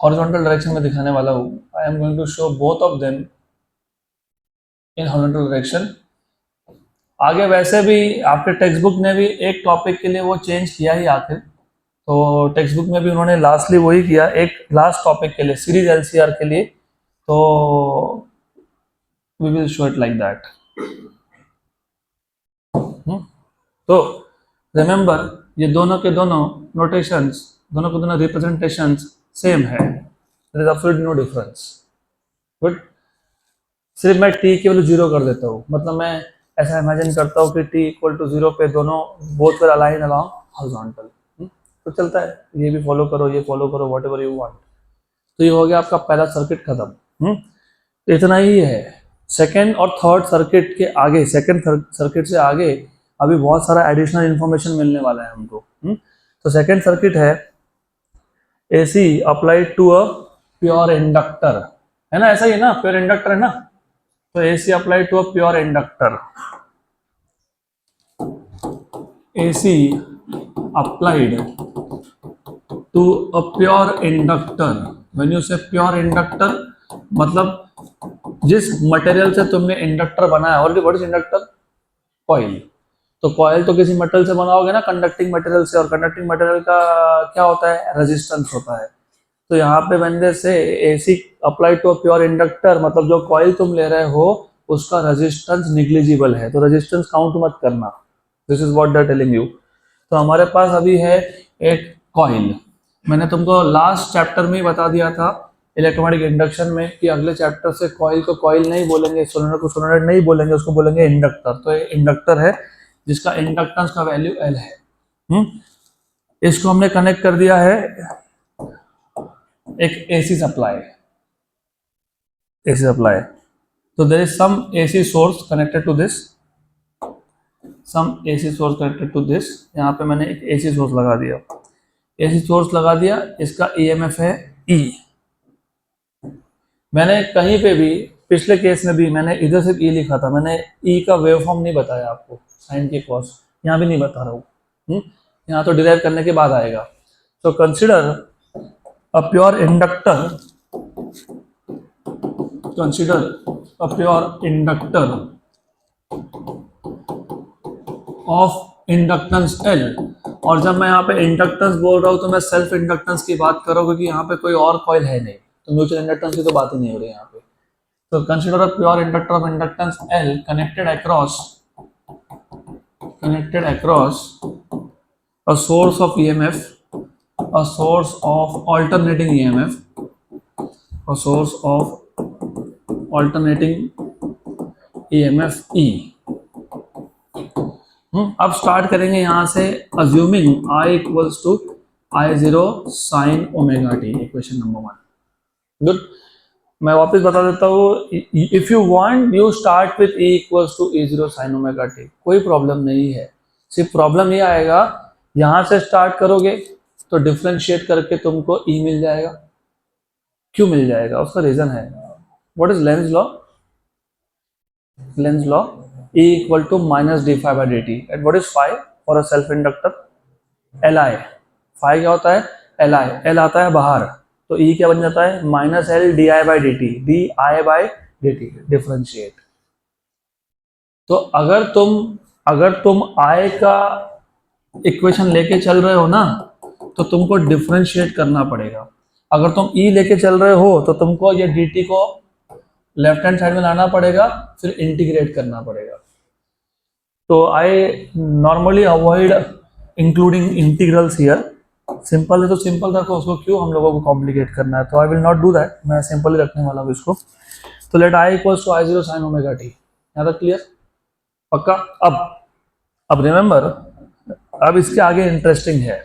हॉरिजॉन्टल डायरेक्शन में दिखाने वाला हूँ. I am going to show both of them in horizontal direction. आगे वैसे भी आपके टेक्स्ट बुक ने भी एक टॉपिक के लिए वो चेंज किया ही आखिर. तो टेक्स्ट बुक में भी उन्होंने लास्टली वही किया, एक लास्ट टॉपिक के लिए सीरीज LCR के लिए. तो we will show it like that. तो रिमेंबर, ये दोनों के दोनों नोटेशंस, दोनों के दोनों रिप्रेजेंटेशंस सेम है. There is absolutely no difference. Good. सिर्फ मैं टी की वैल्यू 0 कर देता हूँ. मतलब मैं ऐसा इमेजिन करता हूँ कि t इक्वल टू 0 पे दोनों both were align along horizontal. तो चलता है, ये भी फॉलो करो, ये फॉलो करो, व्हाटएवर यू वांट. तो ये हो गया आपका पहला सर्किट खत्म. तो इतना ही है. सेकंड और थर्ड सर्किट के आगे, सेकंड सर्किट से आगे अभी बहुत सारा एडिशनल इंफॉर्मेशन मिलने वाला है हमको. तो सेकंड सर्किट है AC applied to a pure inductor, है ना. ऐसा ही है ना, प्योर इंडक्टर है ना. तो AC applied to a pure inductor. AC applied to a pure inductor. When you say pure inductor, मतलब जिस मटेरियल से तुमने इंडक्टर बनाया, already what is inductor? Coil. तो कॉइल तो किसी मटेरियल से बनाओगे ना, कंडक्टिंग मटेरियल से, और कंडक्टिंग मटेरियल का क्या होता है? रेजिस्टेंस होता है। तो यहाँ पे बंदे से AC apply to pure inductor, मतलब जो कॉइल तुम ले रहे हो उसका रेजिस्टेंस निग्लिजिबल है, तो रेजिस्टेंस काउंट मत करना। This is what they are telling you. तो हमारे पास अभी है एक कॉइल। मैंने तुमको लास्ट चैप्टर में ही बता दिया था इलेक्ट्रोमैग्नेटिक इंडक्शन में कि अगले चैप्टर से कॉइल को कॉइल नहीं बोलेंगे, सोलेनोइड को सोलेनोइड नहीं बोलेंगे, उसको बोलेंगे इंडक्टर। तो ये इंडक्टर है जिसका इंडक्टेंस का वैल्यू एल है। इसको हमने कनेक्ट कर दिया है एक एसी सप्लाई, एसी सप्लाई। तो there is some AC source connected to this, some AC source connected to this. यहाँ पे मैंने एक एसी सोर्स लगा दिया, एसी सोर्स लगा दिया, इसका ईएमएफ है ई। मैंने कहीं पे भी पिछले केस में भी मैंने इधर सिर्फ ई लिखा था, मैंने ई का वेव फॉर्म नहीं बताया आपको, साइन के कॉस, यहाँ भी नहीं बता रहा हूँ। यहाँ तो डिराइव करने के बाद आएगा। तो consider a pure inductor, consider a pure inductor of inductance L. और जब मैं यहाँ पे इंडक्टेंस बोल रहा हूँ तो मैं सेल्फ इंडक्टेंस की बात कर रहा हूँ, क्योंकि यहाँ पे कोई और कॉइल है नहीं, तो म्यूचुअल इंडक्टेंस की तो बात ही नहीं हो रही यहाँ पे। तो consider a pure inductor of inductance L connected across a source of EMF, a source of alternating EMF, a source of alternating EMF E। अब स्टार्ट करेंगे यहाँ से, assuming I equals to I0 sin omega t, equation number 1। Good, मैं वापस बता देता हूँ, if you want you start with E equals to E0 sin omega t, कोई प्रॉब्लम नहीं है। सिर्फ प्रॉब्लम ये आएगा, यहां से स्टार्ट करोगे तो डिफरेंशिएट करके तुमको E मिल जाएगा। क्यों मिल जाएगा? उसका रीजन है, what is Lenz law? Lenz law, E equal to minus d phi by D t. And what is phi for a self inductor? L I. Phi क्या होता है? एल आई। एल आता है बाहर, तो E क्या बन जाता है? Minus L D I by D T, D I by D T, differentiate. तो अगर तुम I का इक्वेशन लेके चल रहे हो ना, तो तुमको डिफरेंशिएट करना पड़ेगा। अगर तुम E लेके चल रहे हो तो तुमको ये dt को लेफ्ट हैंड साइड में लाना पड़ेगा, फिर इंटीग्रेट करना पड़ेगा। तो I normally avoid including integrals here. Simple है तो सिंपल रखो उसको, क्यों हम लोगों को कॉम्प्लिकेट करना है? तो I will not do that, मैं सिंपल ही रखने वाला हूँ इसको। तो let I equals to I0 sine omega t. यहाँ तक क्लियर? पक्का? अब रिमेंबर, अब इसके आगे इंटरेस्टिंग है,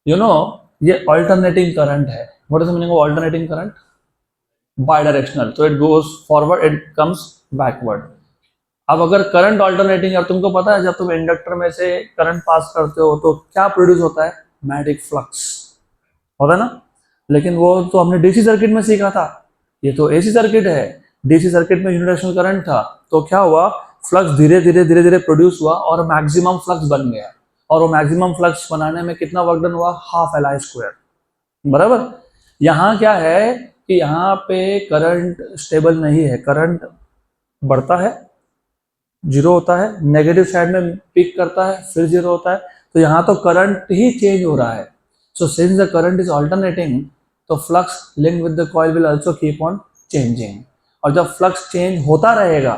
यू नो ये अल्टरनेटिंग करंट है। What is the meaning of alternating current? Bidirectional, तो it goes forward, it comes backward. अब अगर करंट अल्टरनेटिंग, और तुमको पता है जब तुम इंडक्टर में से करंट पास करते हो तो क्या प्रोड्यूस होता है? मैग्नेटिक फ्लक्स होता है ना। लेकिन वो तो हमने डीसी सर्किट में सीखा था, ये तो एसी सर्किट है। डीसी सर्किट में यूनिडायरेक्शनल करंट था, तो क्या हुआ? फ्लक्स धीरे धीरे प्रोड्यूस हुआ और मैक्सिमम फ्लक्स बन गया। और वो मैक्सिमम फ्लक्स बनाने में कितना वर्क डन हुआ? हाफ एल आई स्क्वायर, बराबर। यहाँ क्या है कि यहाँ पे करंट स्टेबल नहीं है, करंट बढ़ता है, जीरो होता है, नेगेटिव साइड में पिक करता है, फिर जीरो होता है। तो यहाँ तो करंट ही चेंज हो रहा है। So since the current is alternating, तो flux link with the coil will also keep on changing. और जब फ्लक्स चेंज होता रहेगा,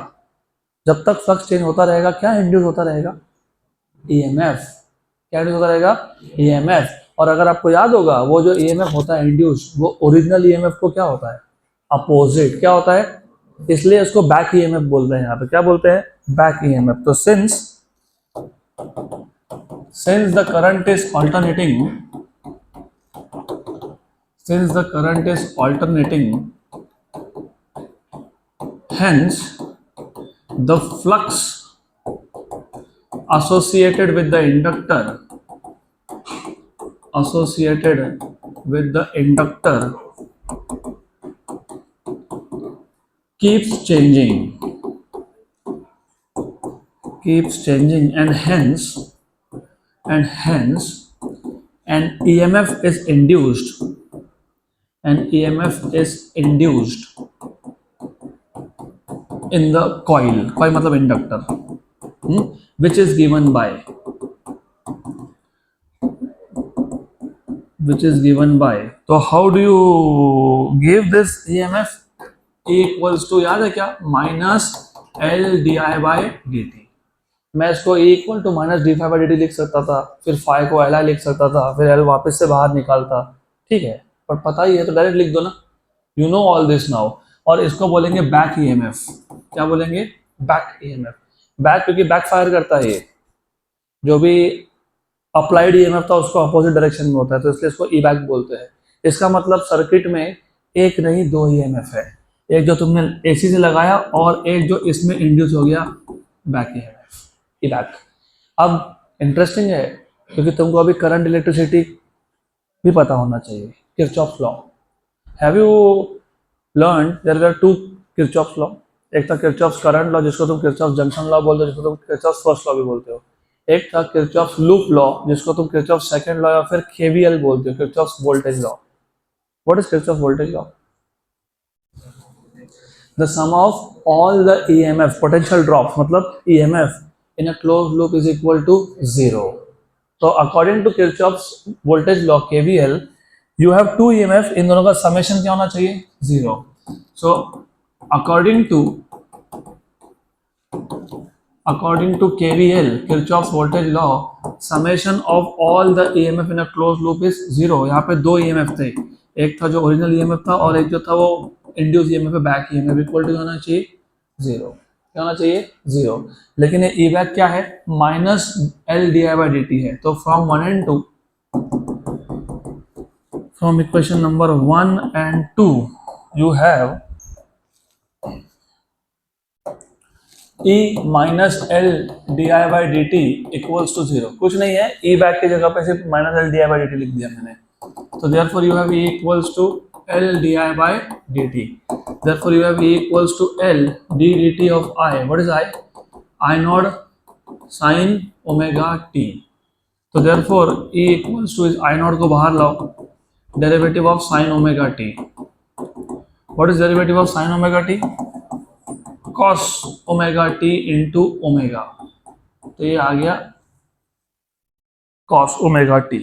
जब तक फ्लक्स चेंज होता रहेगा, क्या इंड्यूस होता रहेगा? ईएमएफ। क्या इंड्यूस होता रहेगा? ईएमएफ। और अगर आपको याद होगा, वो जो ईएमएफ होता है इंड्यूस, वो ओरिजिनल ईएमएफ को क्या होता है? अपोजिट। क्या होता है? इसलिए उसको बैक ईएमएफ बोलते हैं। यहाँ पे क्या बोलते हैं? Back EMF. तो since the current is alternating, hence the flux associated with the inductor keeps changing, and hence an EMF is induced, in the coil मतलब inductor, which is given by तो how do you give this EMF? E equals to याद है क्या, minus L D I by D t. मैं इसको E equal to minus d phi by D T लिख सकता था, फिर फाई को एल आई लिख सकता था, फिर एल वापस से बाहर निकालता, ठीक है, पर पता ही है तो डायरेक्ट लिख दो ना, you know all this now. और इसको बोलेंगे बैक ईएमएफ। क्या बोलेंगे? Back EMF. बैक क्योंकि बैक फायर करता है, ये जो भी अप्लाइड ईएमएफ था उसको अपोजिट डायरेक्शन में होता है, तो इसलिए इसको ई बैक बोलते हैं। इसका मतलब सर्किट में एक नहीं दो ईएमएफ है, एक जो तुमने एसी से लगाया और एक जो इसमें इंड्यूस हो गया बैक ईएमएफ, ई बैक। अब इंटरेस्टिंग है क्योंकि तुमको अभी करंट इलेक्ट्रिसिटी भी पता होना चाहिए, Kirchhoff law. Have you learn there are two Kirchhoff law, एक था किरचॉफ करंट लॉ जिसको तुम किरचॉफ जंक्शन लॉ बोलते हो, जिसको तुम किरचॉफ फर्स्ट लॉ भी बोलते हो, एक था किरचॉफ लूप लॉ जिसको तुम किरचॉफ सेकंड लॉ या फिर केवीएल बोलते हो, Kirchhoff voltage law. What is Kirchhoff voltage law? The sum of all the EMF potential drops मतलब EMF in a closed loop is equal to zero. तो according to Kirchhoff voltage law KVL you have two EMF, इन दोनों का summation क्या होना चाहिए? Zero. So according to KVL Kirchhoff's voltage law summation of all the EMF in a closed loop is zero। यहाँ पे दो EMF थे, एक था जो ओरिजिनल EMF था और एक जो था वो इंड्यूस EMF है बैक EMF, इक्वल टू होना चाहिए जीरो। क्या होना चाहिए? जीरो। लेकिन ये ई बैक क्या है? Minus L D I by D T है। तो from 1 and 2 from equation number 1 and 2 you have E minus L D I by D T equals to zero. कुछ नहीं है, ई बैक की जगह पे सिर्फ minus L D I by D T लिख दिया मैंने, तो therefore you have E equals to L D I by D T. Therefore you have E equals to L d d t of I. What is I? I nought sine omega T. तो therefore E equals to I nought को बाहर लाओ, derivative of sine omega t. What is derivative of sine omega t? cos omega t into omega, तो ये आ गया cos omega t,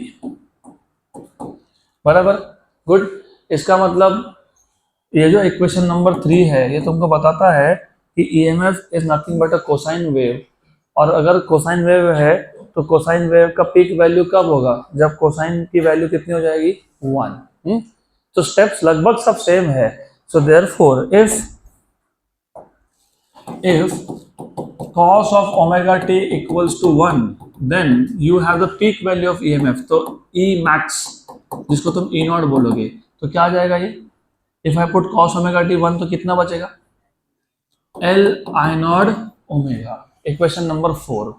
बराबर। Good. इसका मतलब ये जो इक्वेशन नंबर 3 है ये तुमको बताता है कि EMF is nothing but a cosine wave, और अगर कोसाइन वेव है तो कोसाइन वेव का पीक वैल्यू कब होगा? जब कोसाइन की वैल्यू कितनी हो जाएगी? 1। तो स्टेप्स लगभग सब सेम है। So therefore if cos of omega t equals to 1 then you have the peak value of EMF। तो E max जिसको तुम E नॉट बोलोगे तो क्या आ जाएगा ये? if I put cos omega t 1 तो कितना बचेगा? L I not omega. Equation number 4।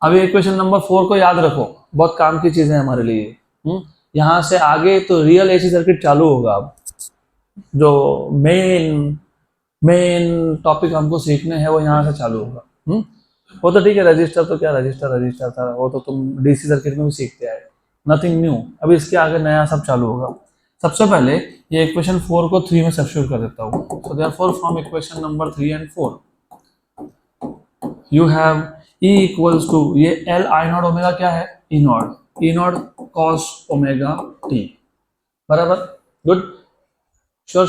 अभी इक्वेशन नंबर 4 को याद रखो, बहुत काम की चीज है हमारे लिए। यहाँ से आगे तो रियल एसी सर्किट चालू होगा। अब जो मेन टॉपिक हमको सीखने हैं वो यहाँ से चालू होगा। वो तो ठीक है, रजिस्टर तो क्या रजिस्टर था, वो तो तुम डीसी सर्किट में भी सीखते आए, नथिंग न्यू। अभी इसके आगे नया सब चालू होगा। सबसे पहले ये इक्वेशन 4 को 3 में सब्स्टिट्यूट कर देता हूँ। So therefore from equation number 3 and 4 you have E equals to ये एल आई नॉट ओमेगा क्या है? E naught cos omega t, बराबर। Good, sure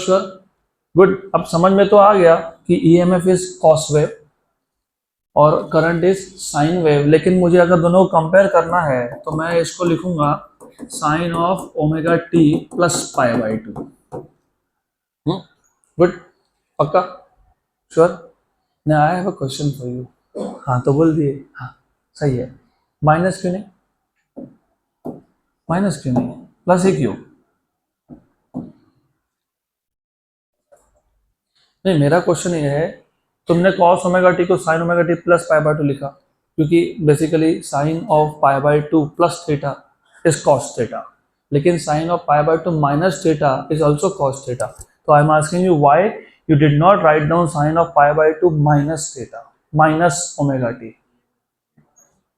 good. अब समझ में तो आ गया कि ईएमएफ इज कॉस वेव और करंट इज साइन वेव, लेकिन मुझे अगर दोनों को कंपेयर करना है तो मैं इसको लिखूंगा sine of omega t plus pi by 2। Good, पक्का, श्योर। ना I have a question for you. हाँ तो बोल दिए, हाँ सही है। माइनस क्यों नहीं? प्लस ही क्यों? नहीं, मेरा क्वेश्चन ये है, तुमने cos ओमेगा टी को sin omega t plus pi by 2 लिखा क्योंकि basically sin of pi by 2 plus theta is cos theta, लेकिन sin of pi by 2 minus theta is also cos theta. तो I am asking you why you did not write down sin of pi by 2 minus theta minus omega t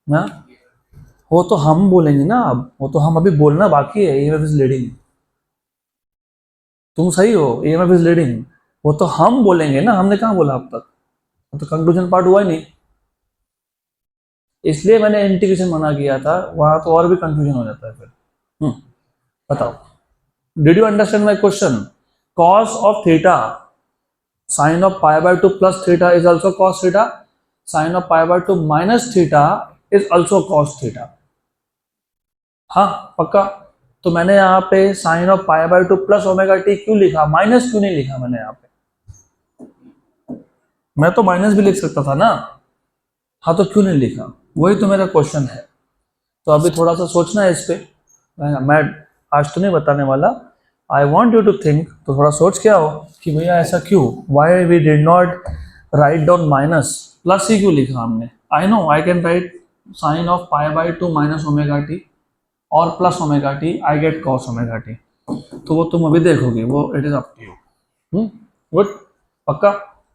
ना? वो तो हम बोलेंगे ना, अब वो तो हम अभी बोलना बाकी है। ईएमएफ इज लीडिंग, तुम सही हो, ईएमएफ इज लीडिंग, वो तो हम बोलेंगे ना, हमने कहाँ बोला अब तक, तो कंक्लूजन पार्ट हुआ ही नहीं, इसलिए मैंने इंटीग्रेशन मना किया था, वहां तो और भी कंफ्यूजन हो जाता है फिर। बताओ, did you understand my question? Cos of theta, sine of pi by 2 plus theta is also cos theta, sine of pi by 2 minus theta is also cos theta. हाँ पक्का। तो मैंने यहाँ पे sine of pi by 2 plus omega t क्यों लिखा, minus क्यों नहीं लिखा मैंने यहाँ पे? मैं तो माइनस भी लिख सकता था ना, हाँ तो क्यों नहीं लिखा, वही तो मेरा क्वेश्चन है। तो अभी थोड़ा सा सोचना है इस पे, मैं आज तो नहीं बताने वाला, I want you to think, तो थोड़ा सोच के आओ कि भैया ऐसा क्यों, why we did not write down minus, plus ही क्यों लिखा हमने? I know I can write sine of pi by 2 minus omega T और plus omega T, I get cos omega T, तो वो तुम अभी देखोगे, वो it is up to you. Good, पक्का।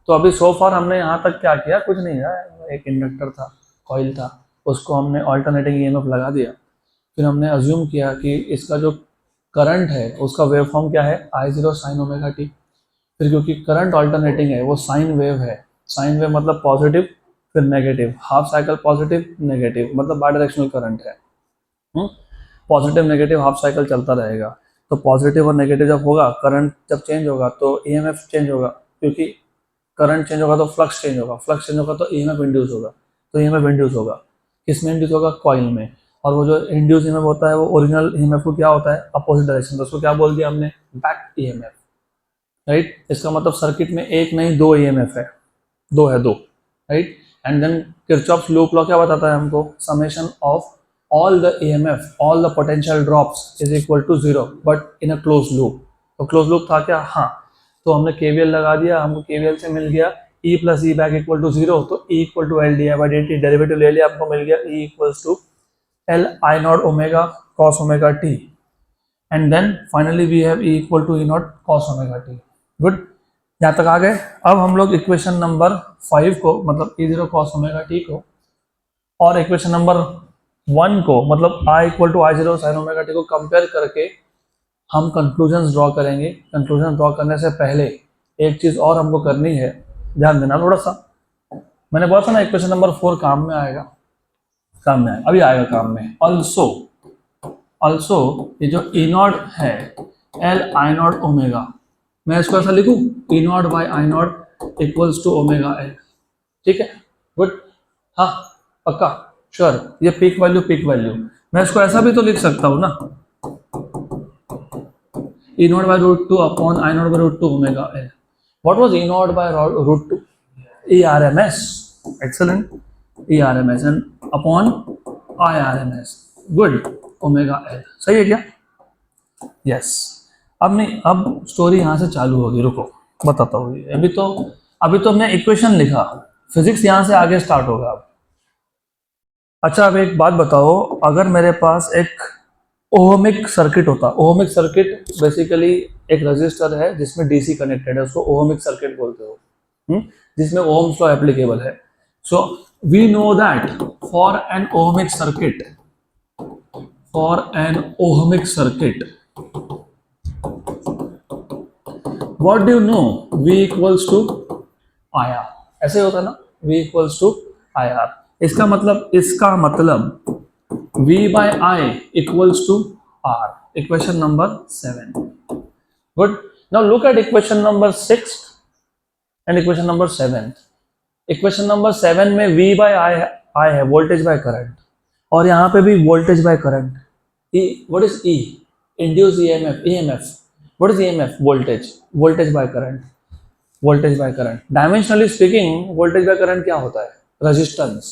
तो अभी सो फार हमने यहाँ तक क्या किया, कुछ नहीं है, एक इंडक्टर था, कॉइल था, उसको हमने ऑल्टरनेटिंग ईएमएफ लगा दिया, फिर हमने अज्यूम किया कि इसका जो करंट है उसका वेव फॉर्म क्या है, आई जीरो साइन ओमेगा टी, फिर क्योंकि करंट ऑल्टरनेटिंग है वो साइन वेव है, साइन वेव मतलब पॉजिटिव फिर negative, half cycle positive negative मतलब बाई डायरेक्शनल करंट है, पॉजिटिव नेगेटिव हाफ साइकिल चलता रहेगा। तो पॉजिटिव और नेगेटिव जब होगा, करंट जब चेंज होगा तो ईएमएफ चेंज होगा, क्योंकि करंट चेंज होगा तो फ्लक्स चेंज होगा, फ्लक्स चेंज होगा तो ईएमएफ इंड्यूस होगा, तो ईएमएफ इंड्यूस होगा, किसमें इंड्यूस होगा, कॉइल में, और वो जो इंड्यूस ईएमएफ होता है वो ओरिजिनल ईएमएफ को क्या होता है, अपोजिट डायरेक्शन, तो उसको क्या बोल दिया हमने, बैक ईएमएफ, राइट। इसका मतलब सर्किट में एक नहीं दो ईएमएफ है, दो है, दो, right. And then Kirchhoff's loop law क्या बताता है हमको, summation of all the EMF, all the potential drops is equal to 0 but in a closed loop। तो closed loop था क्या, हाँ, तो हमने KVL लगा दिया, हमको KVL से मिल गया E plus E back equal to 0, तो E equal to L di by dt, derivative ले लिया, आपको मिल गया E equals to L I naught omega cos omega t, and then finally we have E equal to E naught cos omega t। Good, यहाँ तक आ गए। अब हम लोग इक्वेशन नंबर 5 को, मतलब E0 cos omega t को, और इक्वेशन नंबर 1 को, मतलब I equal to I0 sine omega t को कंपेयर करके हम कंक्लूजन ड्रॉ करेंगे। कंक्लूजन ड्रॉ करने से पहले एक चीज़ और हमको करनी है, ध्यान देना थोड़ा सा, मैंने बोला था ना इक्वेशन नंबर 4 काम में आएगा, काम में आएगा, अभी आएगा काम में। ऑल्सो ये जो ई नॉट है एल आई नॉट ओमेगा, मैं इसको ऐसा लिखूँ, E naught by I naught equals to omega L, ठीक है, गुड, हाँ पक्का, श्योर। ये पीक वैल्यू मैं इसको ऐसा भी तो लिख सकता हूँ ना, E naught by root two upon I naught by root two omega L. What was E naught by root two, E R M S, excellent, E R M S and upon I R M S, good, omega L, सही है क्या? Yes. अब नहीं, अब story यहाँ से चालू होगी, रुको बताता हूँ। अभी तो हमने इक्वेशन लिखा, फिजिक्स यहाँ से आगे स्टार्ट होगा अब। अच्छा, अब एक बात बताओ, अगर मेरे पास एक ओहमिक सर्किट होता, ओहमिक सर्किट बेसिकली एक रजिस्टर है जिसमें डीसी कनेक्टेड है, उसको ओहमिक सर्किट बोलते हो, जिसमें ओहम्स लॉ एप्लीकेबल है। So we know that for an ohmic circuit, what do you know, V equals to I R, ऐसे होता है ना, V equals to I R. इसका मतलब V by I equals to R, equation number 7। Good. Now look at equation number 6 and equation number 7। equation number 7 में V by I है, voltage by current, और यहाँ पे भी voltage by current। What is E? Induced EMF। What is EMF? Voltage by current। Dimensionally speaking, voltage by current क्या होता है? Resistance।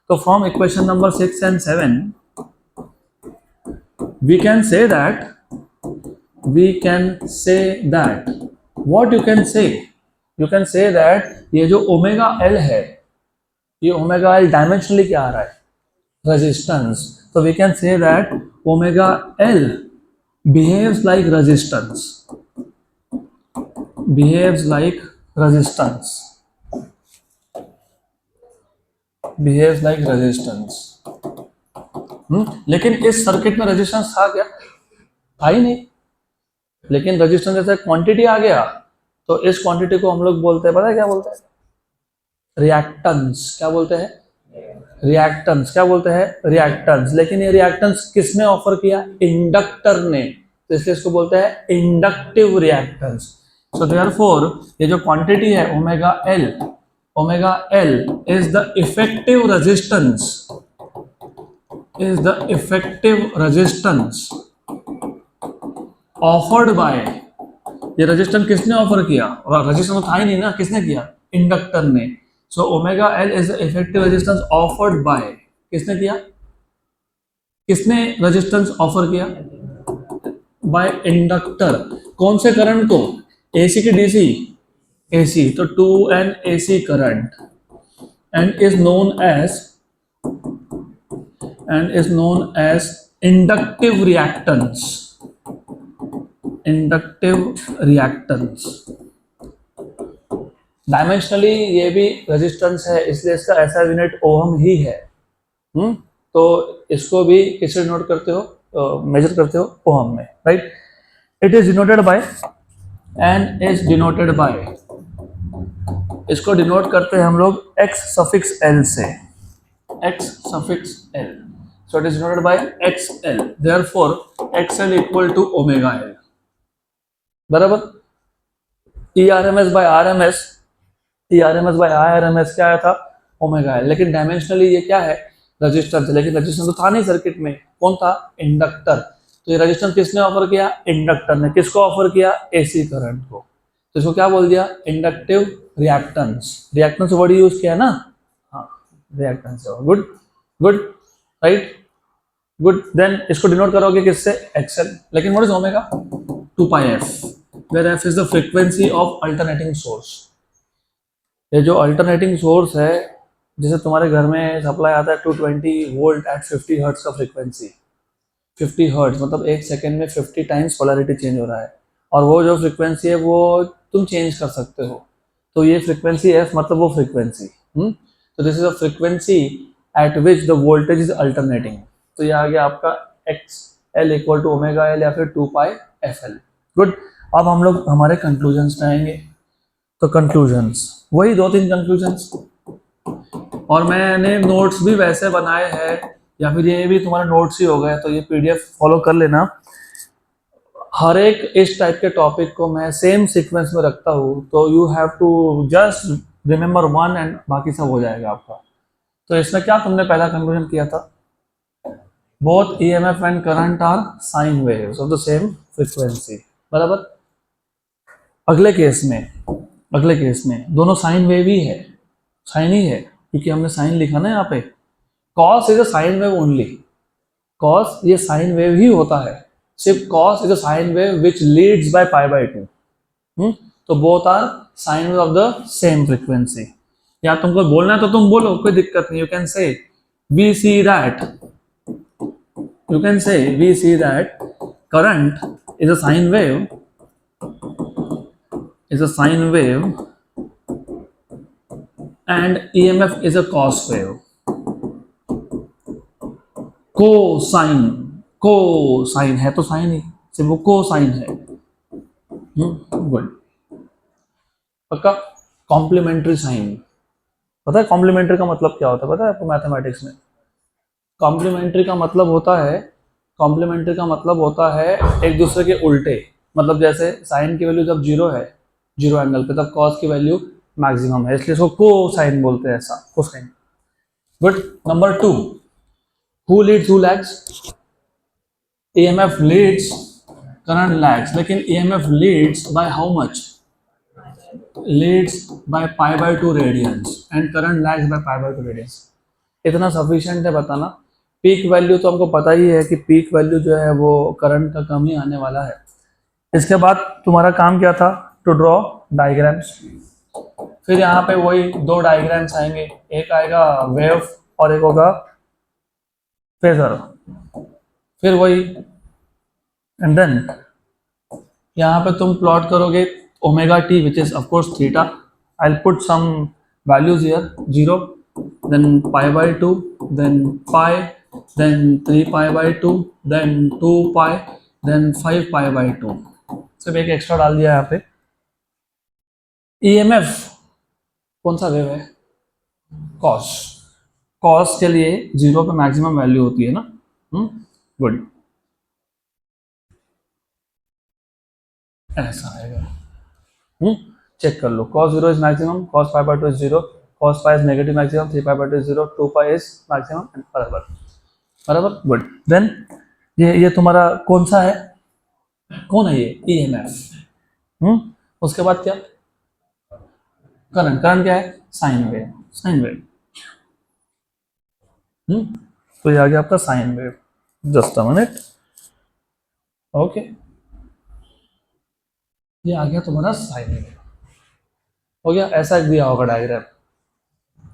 So from equation number 6 and 7 we can say that what you can say that ये जो omega L है, ये omega L dimensionally क्या आ रहा है, रेजिस्टेंस। तो we can say that omega L behaves like resistance, लेकिन इस सर्किट में रेजिस्टेंस था क्या, था ही नहीं, लेकिन रेजिस्टेंस जैसे क्वांटिटी आ गया तो इस क्वांटिटी को हम लोग बोलते हैं, पता है क्या बोलते हैं? रिएक्टेंस। क्या बोलते हैं? रिएक्टेंस। क्या बोलते हैं? रिएक्टेंस। लेकिन ये रिएक्टेंस किसने ऑफर किया? इंडक्टर ने। तो इसलिए इसको बोलते हैं इंडक्टिव रिएक्टेंस। सो देयरफॉर ये जो क्वांटिटी है omega L is the effective resistance, is the effective resistance offered bye, ये रेजिस्टेंस किसने ऑफर किया? और रेजिस्टेंस तो था ही नहीं ना, किसने किया? इंडक्टर ने। So omega L is the effective resistance offered by, किसने किया? किसने रेजिस्टेंस ऑफर किया? By inductor. कौन से करंट को? एसी की डीसी? एसी। तो 2N AC current and is known as inductive reactance, inductive reactance। Dimensionally ये भी रेजिस्टेंस है, इसलिए इसका ऐसा यूनिट ओम ही है। तो इसको भी किससे नोट करते हो, मेजर करते हो? ओम में, right. It is denoted by, an is denoted by, इसको डिनोट करते हैं हम लोग x सफिक्स l से, x suffix l। So it is denoted by xl, therefore xl equal to omega l, बराबर। ERMS by RMS, ERMS by IRMS क्या आया था? Omega l। लेकिन डायमेंशनली ये क्या है? रेजिस्टेंस। लेकिन रेजिस्टेंस तो था नहीं सर्किट में, कौन था? इंडक्टर। तो ये रेजिस्टेंस किसने ऑफर किया? इंडक्टर ने। किसको ऑफर किया? AC करंट को। तो इसको क्या बोल दिया? Inductive reactance. Reactance word use किया ना? हाँ, reactance. Good good, right, good. Then इसको डिनोट करोगे किससे? XL। लेकिन what is omega? 2πf, where f is the frequency of alternating source। ये जो अल्टरनेटिंग सोर्स है, जैसे तुम्हारे घर में सप्लाई आता है 220 वोल्ट एट 50 हर्ट्ज का फ्रीक्वेंसी, 50 हर्ट्ज मतलब एक सेकेंड में 50 टाइम्स पोलैरिटी चेंज हो रहा है, और वो जो फ्रीक्वेंसी है वो तुम चेंज कर सकते हो। तो ये फ्रीक्वेंसी एफ मतलब वो फ्रीक्वेंसी। तो this is a frequency at which the voltage is alternating. तो ये आ गया आपका X L equal to omega L या फिर 2πfl। गुड। अब हम लोग हमारे कंक्लूजन्स में आएंगे। तो कंक्लूजन्स वही 2-3 कंक्लूजन्स, और मैंने नोट्स भी वैसे बनाए हैं, या फिर ये भी तुम्हारे नोट्स ही हो गए, तो ये PDF फॉलो कर लेना। हर एक इस टाइप के टॉपिक को मैं सेम सीक्वेंस में रखता हूँ, तो you have to just remember one and बाकी सब हो जाएगा आपका। तो इसमें क्या तुमने पहला कंक्लूजन किया था? Both EMF and current are sine waves of the same frequency, बराबर। अगले केस में दोनों साइन वेव ही है, साइन ही है, क्योंकि हमने साइन लिखा ना यहाँ पे। Cos is a sine wave only, cos ये साइन वेव ही होता है, सिर्फ cos is a sine wave which leads by π/2। तो both are sine wave of the same frequency. या तुमको बोलना है तो तुम बोलो, कोई दिक्कत नहीं। You can say we see that current is a sine wave, and EMF is a cos wave। Cosine है तो साइन ही, सिर्फ वो कोसाइन है। गुड, पक्का। कॉम्प्लीमेंट्री साइन, पता है कॉम्प्लीमेंट्री का मतलब क्या होता है? पता है आपको मैथमेटिक्स में? कॉम्प्लीमेंट्री का मतलब होता है एक दूसरे के उल्टे। मतलब जैसे साइन की वैल्यू जब 0 है, 0 एंगल पे, तब कॉस की वैल्यू मैक्सिमम है, इसलिए इसको कोसाइन बोलते हैं, ऐसा cosine. Good. Number 2, who leads who lags? EMF leads, current lags. लेकिन EMF leads by how much? Leads by π/2 radians and current lags by π/2 radians. इतना सफिशिएंट है बताना। पीक वैल्यू तो हमको पता ही है कि पीक वैल्यू जो है वो करंट का कम ही आने वाला है। इसके बाद तुम्हारा काम क्या था? To draw diagrams. फिर यहाँ पे वही 2 डायग्राम्स आएंगे, एक आएगा वेव और एक होगा फेजर। फिर वही, एंड देन यहाँ पे तुम प्लॉट करोगे omega t which is of course theta. I will put some values here, 0, then π/2, then pi, then 3π/2, then 2π, then 5π/2। सिर्फ एक एक्स्ट्रा डाल दिया यहाँ पे। ईएमएफ कौन सा वेव है? कॉस। कॉस के लिए 0 पे मैक्सिमम वैल्यू होती है ना। गुड, ऐसा आएगा। चेक कर लो, cos 0 is maximum, cos pi by 2 is 0, cos pi is negative maximum, 3 pi by 2 is 0, 2 pi is maximum and बराबर बराबर। गुड, देन ये तुम्हारा कौन सा है? कौन है ये? ईएमएफ। उसके बाद क्या? करंट। करंट क्या है? Sine wave. Sine wave. तो ये आ गया आपका sine wave. Just a minute. Okay, ये आ गया तुम्हारा साइन वेव। हो गया, ऐसा एक दिया होगा डायग्राम।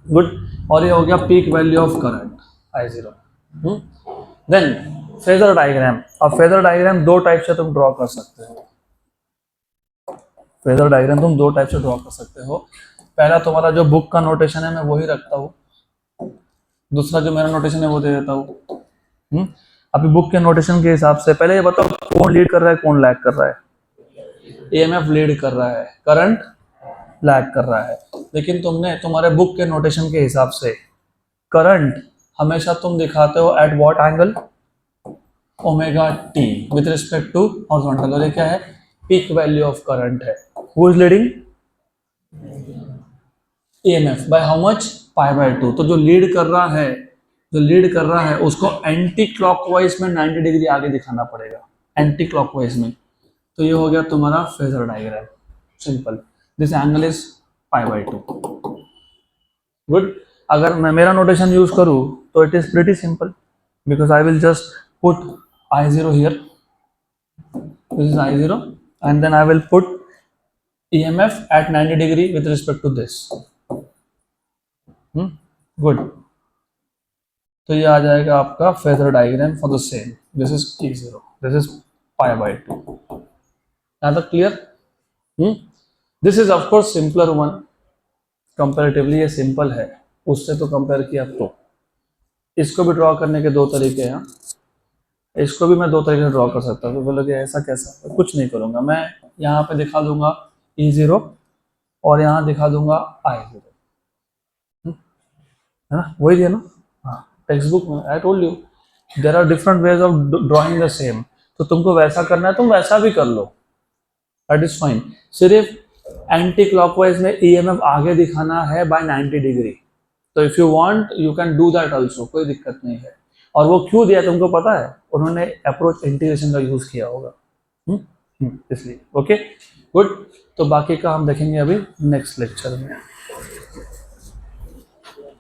गुड, और ये हो गया peak value of current I0। Then phasor diagram. अब फेजर डायग्राम दो टाइप से तुम ड्रॉ कर सकते हो। फेजर डायग्राम तुम दो टाइप से ड्रॉ कर सकते हो। पहला तुम्हारा जो बुक का नोटेशन है मैं वही रखता हूँ, दूसरा जो मेरा नोटेशन है वो दे देता हूँ। अभी बुक के नोटेशन के हिसाब से पहले ये बताओ कौन लीड कर रहा है कौन लैग कर रहा है? ईएमएफ लीड कर रहा है, करंट लैग कर रहा है। लेकिन तुमने तुम्हारे बुक के नोटेशन के हिसाब से करंट हमेशा तुम दिखाते हो at what angle? Omega t with respect to horizontal. और ये क्या है? पीक वैल्यू ऑफ करंट है। Who is leading? EMF by how much? Pi by 2। तो जो लीड कर रहा है उसको एंटी क्लॉकवाइज में 90 डिग्री आगे दिखाना पड़ेगा, एंटी क्लॉकवाइज में। तो ये हो गया तुम्हारा phasor diagram, simple. This angle is pi by 2। Good, अगर मैं मेरा नोटेशन यूज करूं तो it is pretty simple, because I will just put I0 here, this is I0, and then I will put EMF at 90 degree with respect to this. Good, तो ये आ जाएगा आपका phasor diagram for the same. This is E0, this is pi by 2। now the clear? This is of course simpler one, comparatively ये simple है उससे तो compare किया तो। इसको भी ड्रॉ करने के दो तरीके हैं, इसको भी मैं दो तरीके से ड्रॉ कर सकता हूँ। तो बोलोगे ऐसा कैसा? कुछ नहीं करूँगा मैं, यहाँ पे दिखा दूंगा E0 और यहाँ दिखा दूंगा I0, है ना? वही है ना? हाँ, टेक्स्ट बुक में I told you there are different ways of drawing the same. तो तुमको वैसा करना है तुम वैसा भी कर लो, दैट इज फाइन। सिर्फ एंटी क्लॉकवाइज में ईएमएफ आगे दिखाना है बाय 90 डिग्री। तो if you want you can do that also, कोई दिक्कत नहीं है। और वो क्यों दिया तुमको पता है? उन्होंने अप्रोच इंटीग्रेशन का यूज किया होगा, इसलिए। Okay, good. तो बाकी का हम देखेंगे अभी नेक्स्ट लेक्चर में।